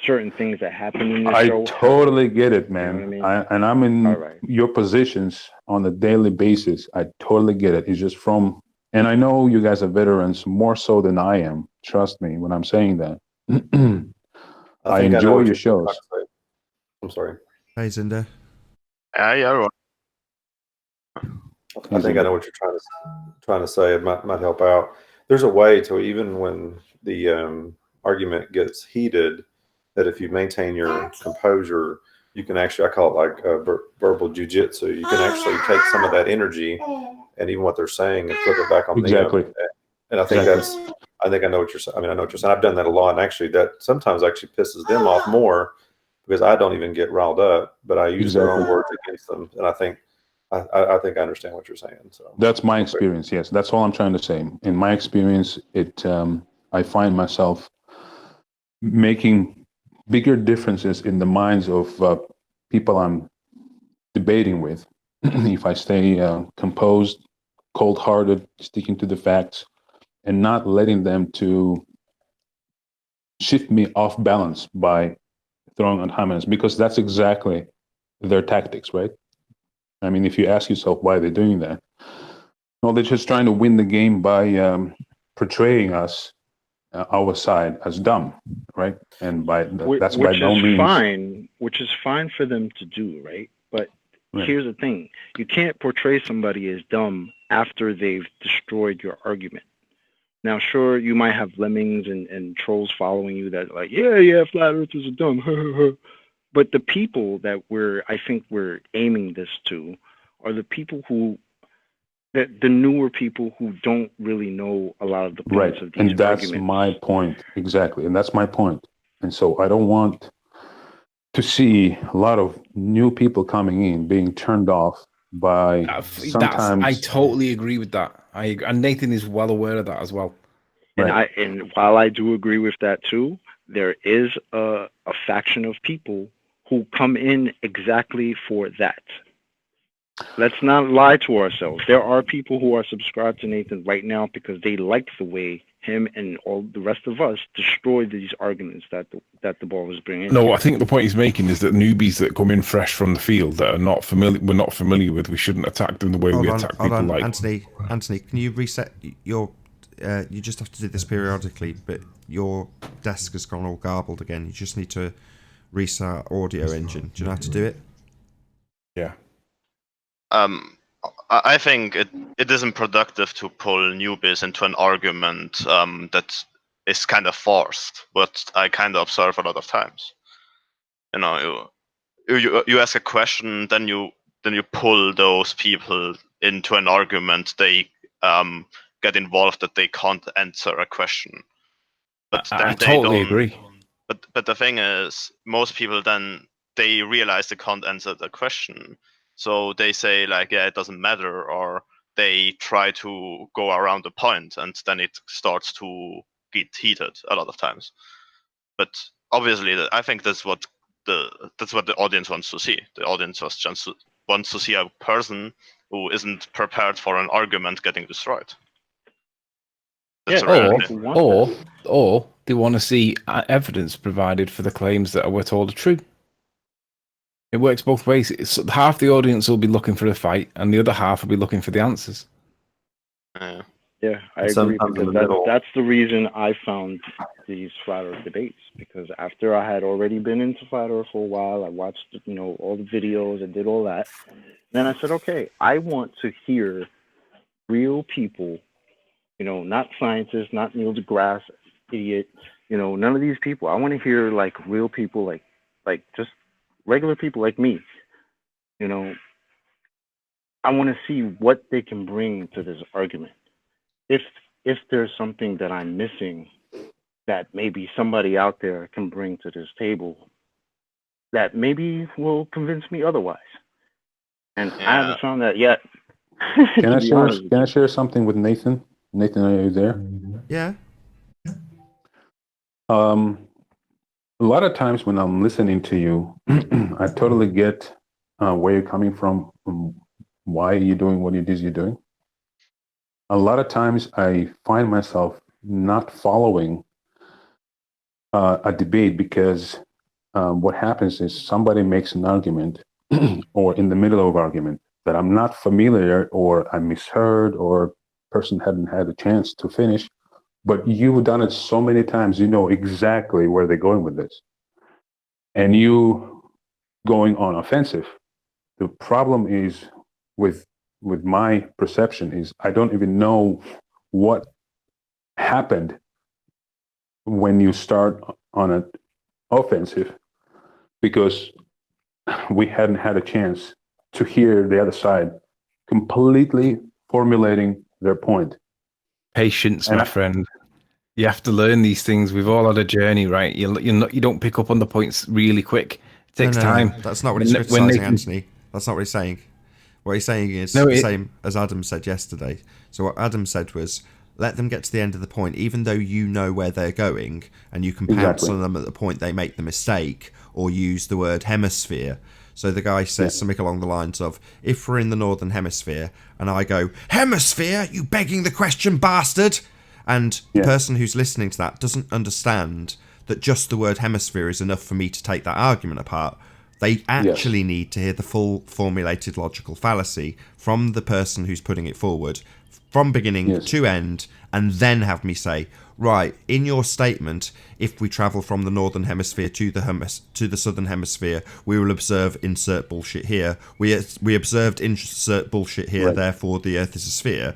certain things that happen in this I show totally get it, You know what I man. mean? And I'm in All right. your positions on a daily basis. I totally get it. It's just from, and I know you guys are veterans more so than I am. Trust me when I'm saying that. I think I know enjoy what your you're trying shows. to say. I'm sorry. Hey, Zinder. Yeah. I think I know what you're trying to say. It might help out. There's a way to, even when the argument gets heated, that if you maintain your composure, you can actually, I call it like verbal jujitsu. You can actually take some of that energy and even what they're saying and flip it back on Exactly. them. And I think I think I know what you're saying. I mean, I know what you're saying. I've done that a lot, and actually, that sometimes actually pisses them off more because I don't even get riled up, but I use their own words against them, and I think I understand what you're saying. So That's my experience. Yes, that's all I'm trying to say. In my experience, I find myself making bigger differences in the minds of people I'm debating with if I stay composed, cold-hearted, sticking to the facts, and not letting them to shift me off balance by throwing on homonyms, because that's exactly their tactics, right? I mean, if you ask yourself why they're doing that, well, they're just trying to win the game by portraying us, our side, as dumb, right? And that's by no means which is fine for them to do, right? But Right. here's the thing: you can't portray somebody as dumb after they've destroyed your argument. Now, sure, you might have lemmings and trolls following you that like, yeah, flat earthers are dumb, but the people that I think we're aiming this to, are the people the newer people who don't really know a lot of the points right. of these And that's arguments. my point, exactly. And that's my point. And so I don't want to see a lot of new people coming in being turned off by sometimes. I totally agree with that. And Nathan is well aware of that as well. Right. And while I do agree with that too, there is a faction of people who come in exactly for that. Let's not lie to ourselves. There are people who are subscribed to Nathan right now because they like the way him and all the rest of us destroy these arguments that the ball was bringing. No, I think the point he's making is that newbies that come in fresh from the field that we're not familiar with, we shouldn't attack them the way we attack people like Anthony, can you reset your? You just have to do this periodically, but your desk has gone all garbled again. You just need to restart audio engine. Do you know how to do it? Yeah. I think it isn't productive to pull newbies into an argument that is kind of forced, but I kind of observe a lot of times. You know, you ask a question, then you pull those people into an argument. They get involved that they can't answer a question. But then I totally agree. But the thing is, most people then they realize they can't answer the question. So they say like, yeah, it doesn't matter, or they try to go around the point, and then it starts to get heated a lot of times. But obviously, I think that's what the audience wants to see. The audience wants to see a person who isn't prepared for an argument getting destroyed. That's a reality. Or they want to see evidence provided for the claims that we're told are true. It works both ways. Half the audience will be looking for a fight, and the other half will be looking for the answers. Yeah, I agree, because that's the reason I found these flat earth debates, because after I had already been into flat earth for a while, I watched, all the videos and did all that. Then I said, okay, I want to hear real people, not scientists, not Neil deGrasse, idiot, none of these people. I want to hear like real people, like just regular people like me. I want to see what they can bring to this argument. If there's something that I'm missing that maybe somebody out there can bring to this table that maybe will convince me otherwise. And I haven't found that yet. Can I share something with Nathan? Nathan, are you there? Yeah. A lot of times when I'm listening to you, I totally get where you're coming from why are you doing what it is you're doing? A lot of times I find myself not following a debate because what happens is somebody makes an argument or in the middle of argument that I'm not familiar or I misheard or person hadn't had a chance to finish, but you've done it so many times, you know exactly where they're going with this. And you going on offensive. The problem is with my perception is I don't even know what happened when you start on an offensive because we hadn't had a chance to hear the other side completely formulating their point. Patience, my friend. You have to learn these things. We've all had a journey, right? You don't pick up on the points really quick. It takes time. That's not what he's criticizing, Anthony. That's not what he's saying. What he's saying is the same as Adam said yesterday. So what Adam said was, let them get to the end of the point, even though you know where they're going, and you can pounce on them at the point they make the mistake, or use the word hemisphere. So the guy says something along the lines of, if we're in the northern hemisphere, and I go, hemisphere, you begging the question bastard, and the person who's listening to that doesn't understand that just the word hemisphere is enough for me to take that argument apart. They actually need to hear the full formulated logical fallacy from the person who's putting it forward, from beginning to end, and then have me say, right, in your statement, if we travel from the northern hemisphere to the southern hemisphere, we will observe insert bullshit here. We observed insert bullshit here, therefore the Earth is a sphere.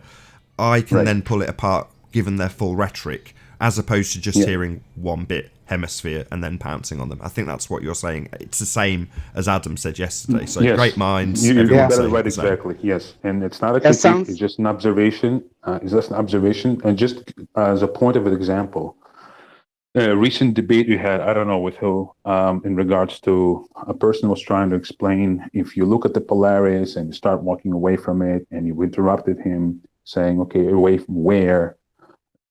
I can then pull it apart, given their full rhetoric, as opposed to just hearing one bit, hemisphere, and then pouncing on them. I think that's what you're saying. It's the same as Adam said yesterday. So great minds. You got it right, exactly. Yes, and it's not a critique. It's just an observation. It's just an observation, and just as a point of an example, a recent debate we had, I don't know with who, in regards to a person was trying to explain if you look at the Polaris and you start walking away from it, and you interrupted him saying, "Okay, away from where?"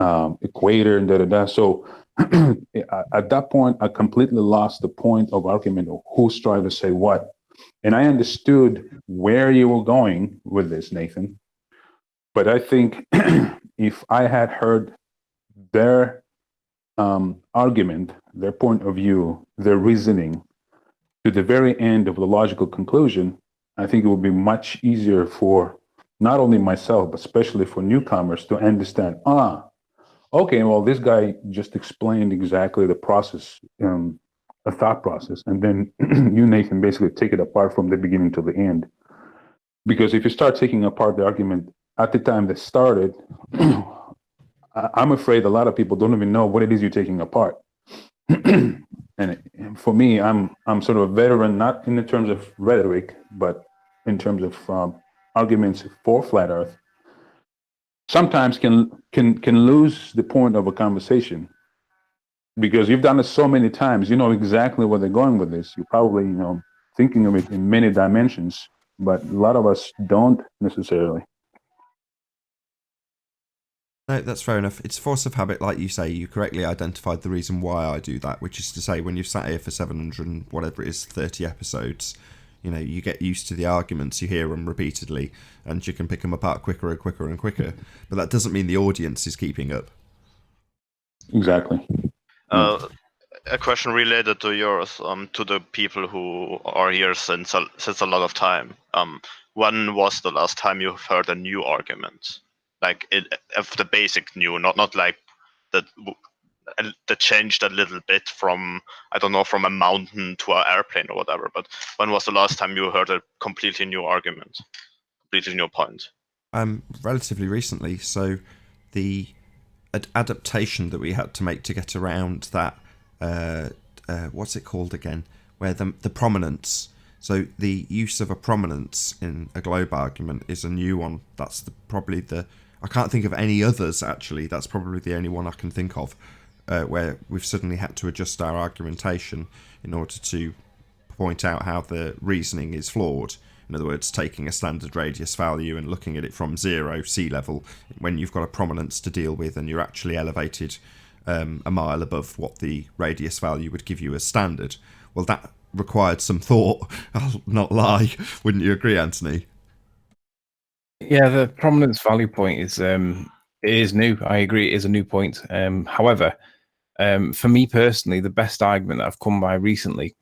Equator and da. So at that point, I completely lost the point of argument of who's trying to say what. And I understood where you were going with this, Nathan. But I think if I had heard their argument, their point of view, their reasoning to the very end of the logical conclusion, I think it would be much easier for not only myself, but especially for newcomers to understand, okay, well, this guy just explained exactly the process, a thought process, and then you, Nathan, basically take it apart from the beginning to the end. Because if you start taking apart the argument at the time that started, I'm afraid a lot of people don't even know what it is you're taking apart. And for me, I'm sort of a veteran, not in the terms of rhetoric, but in terms of arguments for flat Earth. Sometimes can lose the point of a conversation because you've done it so many times. You know exactly where they're going with this. You're probably thinking of it in many dimensions, but a lot of us don't necessarily. No, that's fair enough. It's force of habit, like you say. You correctly identified the reason why I do that, which is to say, when you've sat here for 700 and whatever it is, 30 episodes, you get used to the arguments, you hear them repeatedly, and you can pick them apart quicker and quicker and quicker. But that doesn't mean the audience is keeping up. Exactly. A question related to yours, to the people who are here since a lot of time. When was the last time you heard a new argument? Like of the basic new, not like that changed a little bit from, I don't know, from a mountain to an airplane or whatever. But when was the last time you heard a completely new argument, completely new point? Relatively recently. So the adaptation that we had to make to get around that, what's it called again? Where the prominence. So the use of a prominence in a globe argument is a new one. That's probably I can't think of any others, actually. That's probably the only one I can think of. Where we've suddenly had to adjust our argumentation in order to point out how the reasoning is flawed. In other words, taking a standard radius value and looking at it from zero, sea level, when you've got a prominence to deal with and you're actually elevated a mile above what the radius value would give you as standard. Well, that required some thought, I'll not lie. Wouldn't you agree, Anthony? Yeah, the prominence value point is it is new. I agree, it is a new point. However, for me personally, the best argument that I've come by recently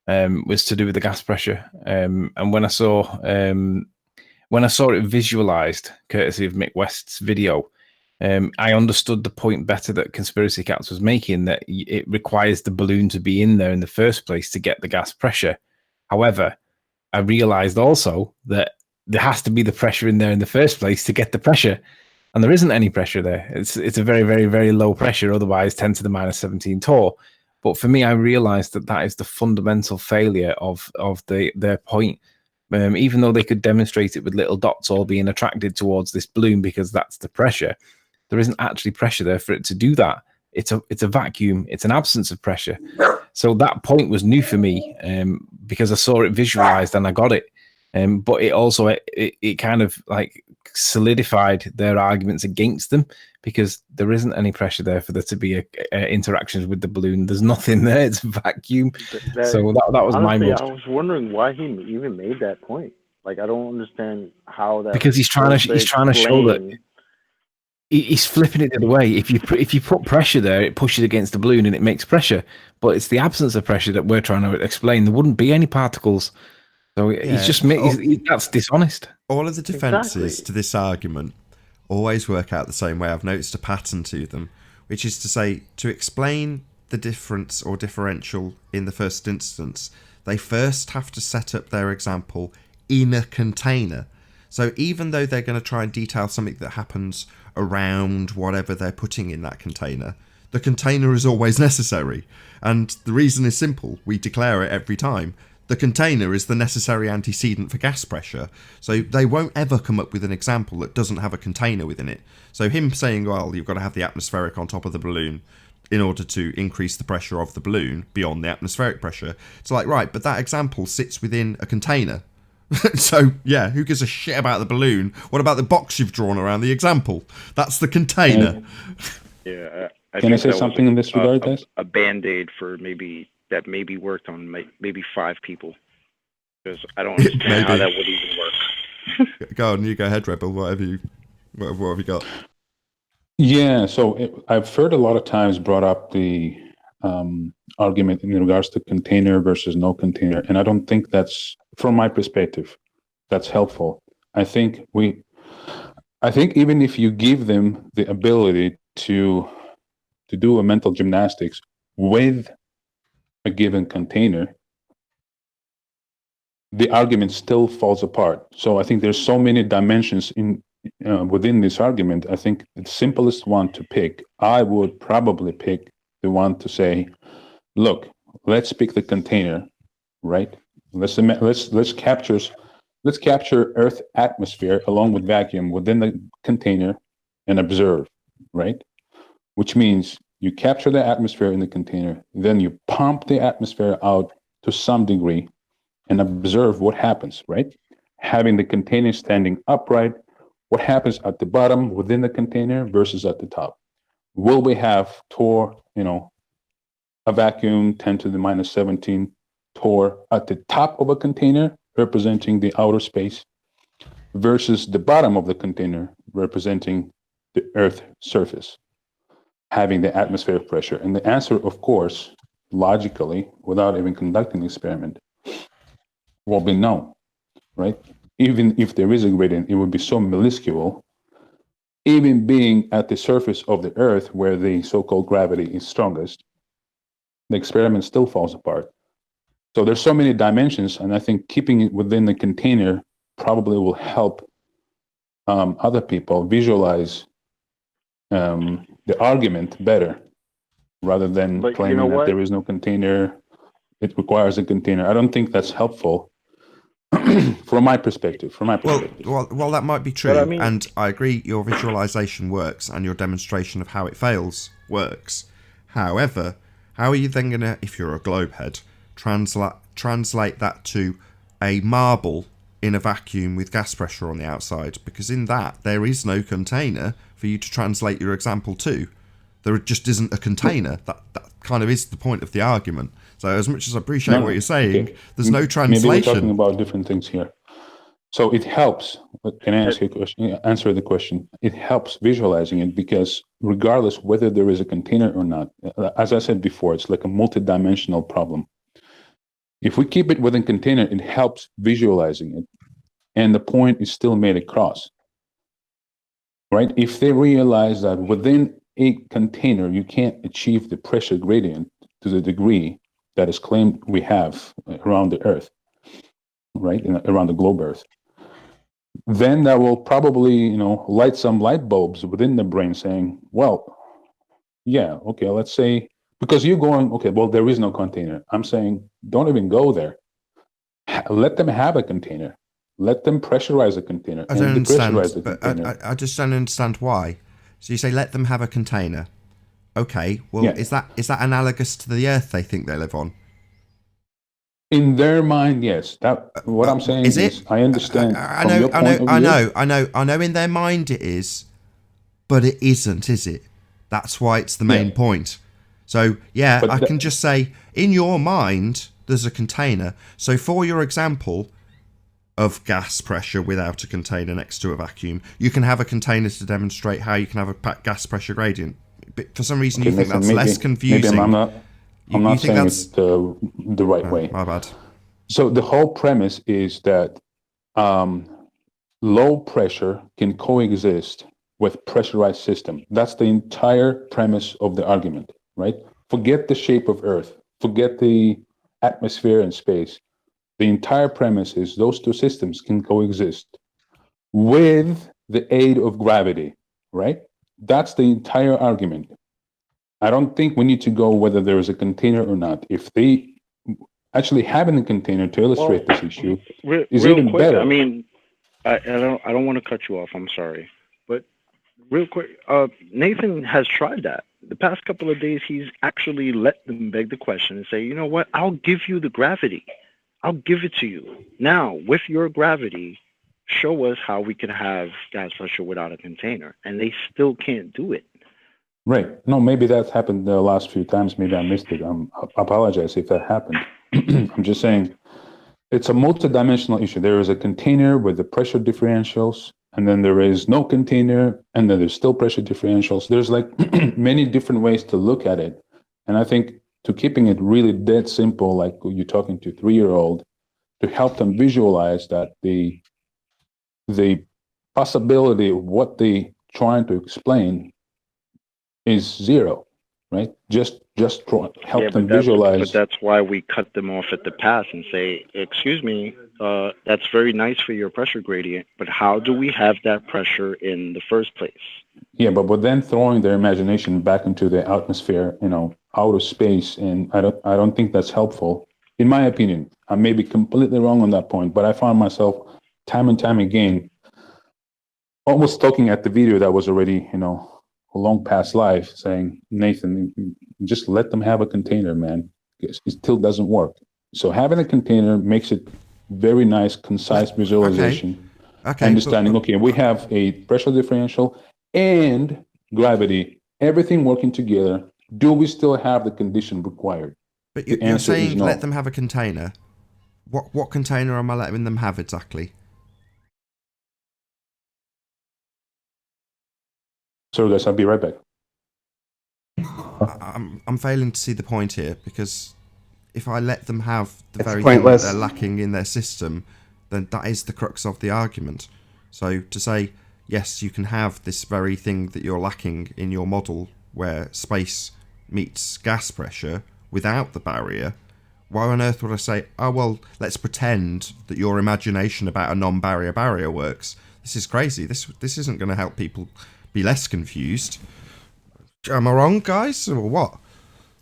was to do with the gas pressure. And when I saw it visualized, courtesy of Mick West's video, I understood the point better that Conspiracy Cats was making, that it requires the balloon to be in there in the first place to get the gas pressure. However, I realized also that there has to be the pressure in there in the first place to get the pressure. And there isn't any pressure there. It's a very, very, very low pressure, otherwise 10 to the minus 17 torr. But for me, I realized that is the fundamental failure of their point. Even though they could demonstrate it with little dots all being attracted towards this balloon because that's the pressure, there isn't actually pressure there for it to do that. It's a vacuum. It's an absence of pressure. So that point was new for me because I saw it visualized and I got it. But it also it kind of like solidified their arguments against them, because there isn't any pressure there for there to be interactions with the balloon. There's nothing there. It's a vacuum. So that was honestly, my I was wondering why he even made that point. Like, I don't understand how that. Because he's trying to show that he's flipping it the other way. If you put pressure there, it pushes against the balloon and it makes pressure. But it's the absence of pressure that we're trying to explain. There wouldn't be any particles. So he's just that's dishonest. All of the defences to this argument always work out the same way. I've noticed a pattern to them, which is to say, to explain the difference or differential in the first instance, they first have to set up their example in a container. So even though they're going to try and detail something that happens around whatever they're putting in that container, the container is always necessary. And the reason is simple. We declare it every time. The container is the necessary antecedent for gas pressure, so they won't ever come up with an example that doesn't have a container within it. So him saying, well, you've got to have the atmospheric on top of the balloon in order to increase the pressure of the balloon beyond the atmospheric pressure. It's like, right, but that example sits within a container. So, yeah, who gives a shit about the balloon? What about the box you've drawn around the example? That's the container. Yeah. Can I say something in this regard, guys? A Band-Aid for maybe worked on maybe 5 people, because I don't understand how that would even work. Go on, you go ahead, Rebel. What have you got? Yeah, so I've heard a lot of times brought up the argument in regards to container versus no container, and I don't think that's, from my perspective, that's helpful. I think even if you give them the ability to do a mental gymnastics with a given container, the argument still falls apart. So I think there's so many dimensions within this argument. I think the simplest one to pick, I would probably pick the one to say, look, let's pick the container, right? Let's capture Earth atmosphere along with vacuum within the container and observe, right? Which means you capture the atmosphere in the container, then you pump the atmosphere out to some degree and observe what happens, right? Having the container standing upright, what happens at the bottom within the container versus at the top? Will we have torr, a vacuum 10 to the minus 17 torr at the top of a container representing the outer space versus the bottom of the container representing the Earth surface, having the atmospheric pressure? And the answer, of course, logically, without even conducting the experiment, will be no, right? Even if there is a gradient, it would be so minuscule. Even being at the surface of the Earth, where the so-called gravity is strongest, the experiment still falls apart. So there's so many dimensions, and I think keeping it within the container probably will help other people visualize the argument better, rather than claiming that there is no container, it requires a container. I don't think that's helpful from my perspective. Well, that might be true, and I agree your visualization works and your demonstration of how it fails works. However, how are you then going to, if you're a globe head, translate that to a marble in a vacuum with gas pressure on the outside? Because in that, there is no container for you to translate your example to. There just isn't a container. That kind of is the point of the argument. So as much as I appreciate what you're saying, there's no translation. Maybe we're talking about different things here. So it helps. Can I ask you a question? Answer the question. It helps visualizing it because regardless whether there is a container or not, as I said before, it's like a multidimensional problem. If we keep it within container, it helps visualizing it, and the point is still made across. Right? If they realize that within a container you can't achieve the pressure gradient to the degree that is claimed we have around the Earth, right, around the globe Earth, then that will probably, light some light bulbs within the brain saying, well, yeah, okay, let's say, because you're going, okay, well, there is no container. I'm saying, don't even go there. Let them have a container. Let them pressurize a container. I don't understand, but I just don't understand why. So you say, let them have a container. Okay, well, yeah. Is that analogous to the Earth they think they live on? In their mind, yes. What I'm saying is I understand. I know. In their mind it is, but it isn't, is it? That's why it's the main point. So yeah, I can just say in your mind there's a container. So for your example of gas pressure without a container next to a vacuum, you can have a container to demonstrate how you can have a gas pressure gradient. But for some reason you think that's less confusing. Maybe I'm not saying it's the right way. My bad. So the whole premise is that low pressure can coexist with pressurized system. That's the entire premise of the argument, right? Forget the shape of Earth. Forget the atmosphere and space. The entire premise is those two systems can coexist with the aid of gravity, right? That's the entire argument. I don't think we need to go whether there is a container or not. If they actually having a container to illustrate this issue is even quick, better. I mean, I don't want to cut you off. I'm sorry, but real quick, Nathan has tried that. The past couple of days, he's actually let them beg the question and say, you know what? I'll give you the gravity. I'll give it to you. Now, with your gravity, show us how we can have gas pressure without a container. And they still can't do it. Right. No, maybe that's happened the last few times. Maybe I missed it. I apologize if that happened. I'm just saying it's a multidimensional issue. There is a container with the pressure differentials, and then there is no container, and then there's still pressure differentials. There's like many different ways to look at it. And I think to keeping it really dead simple, like you're talking to a 3-year-old, to help them visualize that the possibility of what they trying to explain is zero, right? Just help them visualize. But that's why we cut them off at the pass and say, excuse me, that's very nice for your pressure gradient, but how do we have that pressure in the first place? Yeah, but then throwing their imagination back into the atmosphere, outer space, and I don't think that's helpful. In my opinion, I may be completely wrong on that point, but I found myself time and time again almost looking at the video that was already, long past life, saying, Nathan, just let them have a container, man. It still doesn't work. So having a container makes it very nice, concise visualization. Okay. Understanding, we have a pressure differential and gravity, everything working together. Do we still have the condition required? But you're saying let them have a container. What container am I letting them have exactly? Sorry, guys, I'll be right back. I'm failing to see the point here, because if I let them have the very thing that they're lacking in their system, then that is the crux of the argument. So to say, yes, you can have this very thing that you're lacking in your model where space meets gas pressure without the barrier, why on earth would I say, oh, well, let's pretend that your imagination about a non-barrier barrier works? This is crazy. This isn't going to help people be less confused. Am I wrong, guys, or what?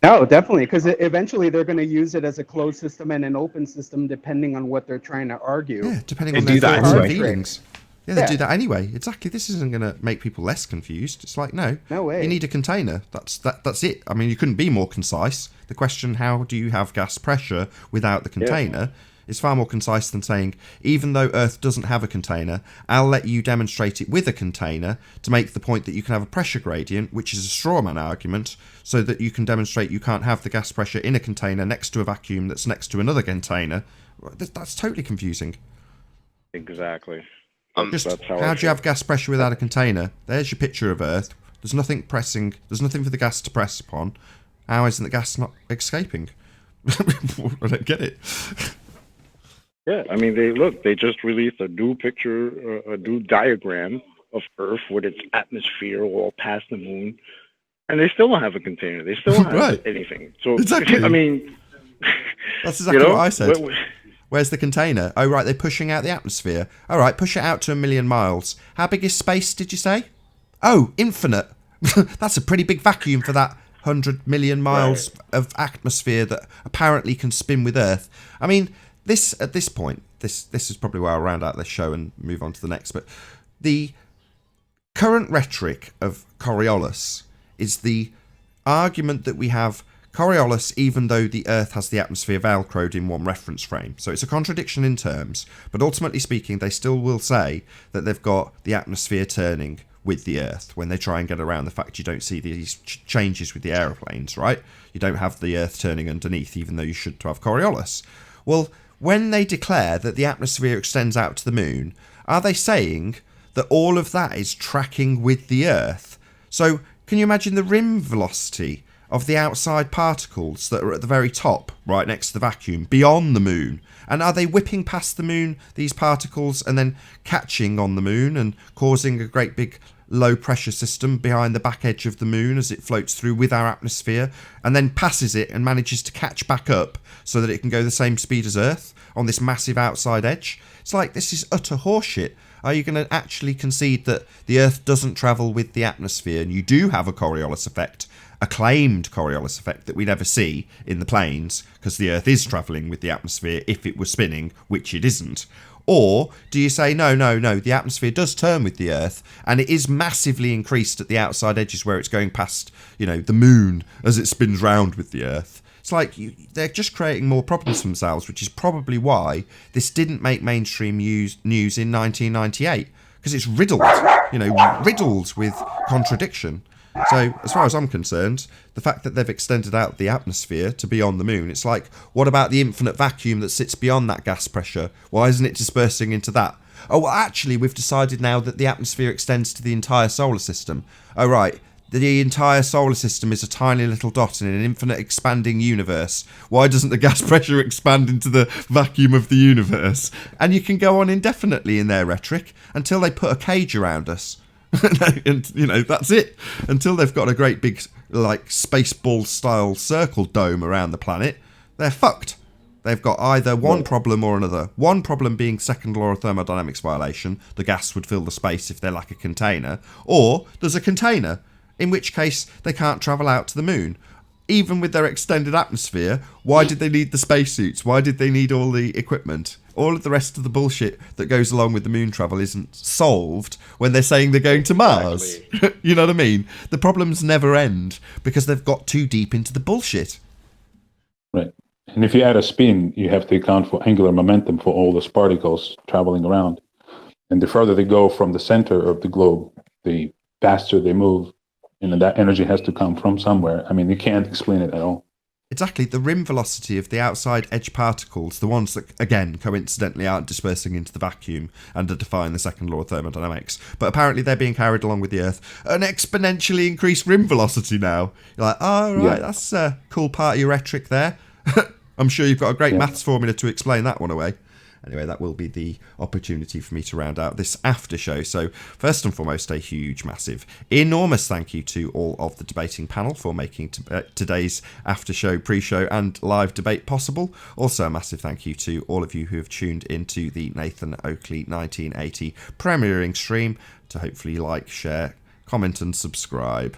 No, definitely, because eventually they're going to use it as a closed system and an open system, depending on what they're trying to argue. Yeah, depending on their thoughts and feelings. Yeah, they do that anyway. Exactly. This isn't going to make people less confused. It's like, no way. You need a container. That's it. I mean, you couldn't be more concise. The question, how do you have gas pressure without the container, is far more concise than saying, even though Earth doesn't have a container, I'll let you demonstrate it with a container to make the point that you can have a pressure gradient, which is a straw man argument, so that you can demonstrate you can't have the gas pressure in a container next to a vacuum that's next to another container. That's totally confusing. Exactly. Just That's how how I do you have gas pressure without a container? There's your picture of Earth. There's nothing pressing. There's nothing for the gas to press upon. How isn't the gas not escaping? I don't get it. Yeah, I mean, they just released a new picture, a new diagram of Earth with its atmosphere all past the moon, and they still don't have a container. They still don't have Right. anything. So Exactly. I mean, That's exactly what I said. wh- Where's the container? Oh, right, they're pushing out the atmosphere. All right, push it out to 1 million miles. How big is space, did you say? Oh, infinite. That's a pretty big vacuum for that 100 million miles of atmosphere that apparently can spin with Earth. I mean, at this point, this is probably where I'll round out this show and move on to the next. But the current rhetoric of Coriolis is the argument that we have Coriolis, even though the Earth has the atmosphere velcroed in one reference frame. So it's a contradiction in terms, but ultimately speaking, they still will say that they've got the atmosphere turning with the Earth when they try and get around the fact you don't see these changes with the aeroplanes, right? You don't have the Earth turning underneath, even though you should to have Coriolis. Well, when they declare that the atmosphere extends out to the moon, are they saying that all of that is tracking with the Earth? So can you imagine the rim velocity of the outside particles that are at the very top, right next to the vacuum, beyond the moon? And are they whipping past the moon, these particles, and then catching on the moon and causing a great big low pressure system behind the back edge of the moon as it floats through with our atmosphere, and then passes it and manages to catch back up so that it can go the same speed as Earth on this massive outside edge? It's like, this is utter horseshit. Are you going to actually concede that the Earth doesn't travel with the atmosphere and you do have a Coriolis effect, a claimed Coriolis effect that we never see in the planes because the Earth is travelling with the atmosphere if it was spinning, which it isn't? Or do you say, no, the atmosphere does turn with the Earth and it is massively increased at the outside edges where it's going past, the moon as it spins round with the Earth? It's like they're just creating more problems for themselves, which is probably why this didn't make mainstream news in 1998, because it's riddled, riddled with contradiction. So as far as I'm concerned, the fact that they've extended out the atmosphere to beyond the moon, it's like, what about the infinite vacuum that sits beyond that gas pressure? Why isn't it dispersing into that? Oh, well, actually, we've decided now that the atmosphere extends to the entire solar system. Oh, right. The entire solar system is a tiny little dot in an infinite expanding universe. Why doesn't the gas pressure expand into the vacuum of the universe? And you can go on indefinitely in their rhetoric until they put a cage around us. And, that's it. Until they've got a great big, Spaceball-style circle dome around the planet, they're fucked. They've got either one problem or another. One problem being second law of thermodynamics violation. The gas would fill the space if they lack a container. Or there's a container, in which case they can't travel out to the moon. Even with their extended atmosphere, why did they need the spacesuits? Why did they need all the equipment? All of the rest of the bullshit that goes along with the moon travel isn't solved when they're saying they're going to Mars. You know what I mean? The problems never end because they've got too deep into the bullshit. Right. And if you add a spin, you have to account for angular momentum for all those particles traveling around. And the further they go from the center of the globe, the faster they move. And that energy has to come from somewhere. I mean, you can't explain it at all. Exactly. The rim velocity of the outside edge particles, the ones that, again, coincidentally aren't dispersing into the vacuum and are defying the second law of thermodynamics, but apparently they're being carried along with the Earth, an exponentially increased rim velocity now. You're like, oh, right, that's a cool part of your rhetoric there. I'm sure you've got a great maths formula to explain that one away. Anyway, that will be the opportunity for me to round out this after show. So first and foremost, a huge, massive, enormous thank you to all of the debating panel for making today's after show, pre-show and live debate possible. Also a massive thank you to all of you who have tuned into the Nathan Oakley 1980 premiering stream to hopefully like, share, comment and subscribe.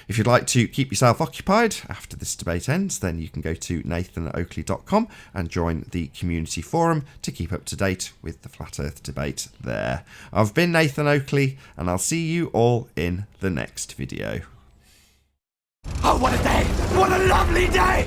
If you'd like to keep yourself occupied after this debate ends, then you can go to nathanoakley.com and join the community forum to keep up to date with the Flat Earth debate there. I've been Nathan Oakley, and I'll see you all in the next video. Oh, what a day! What a lovely day!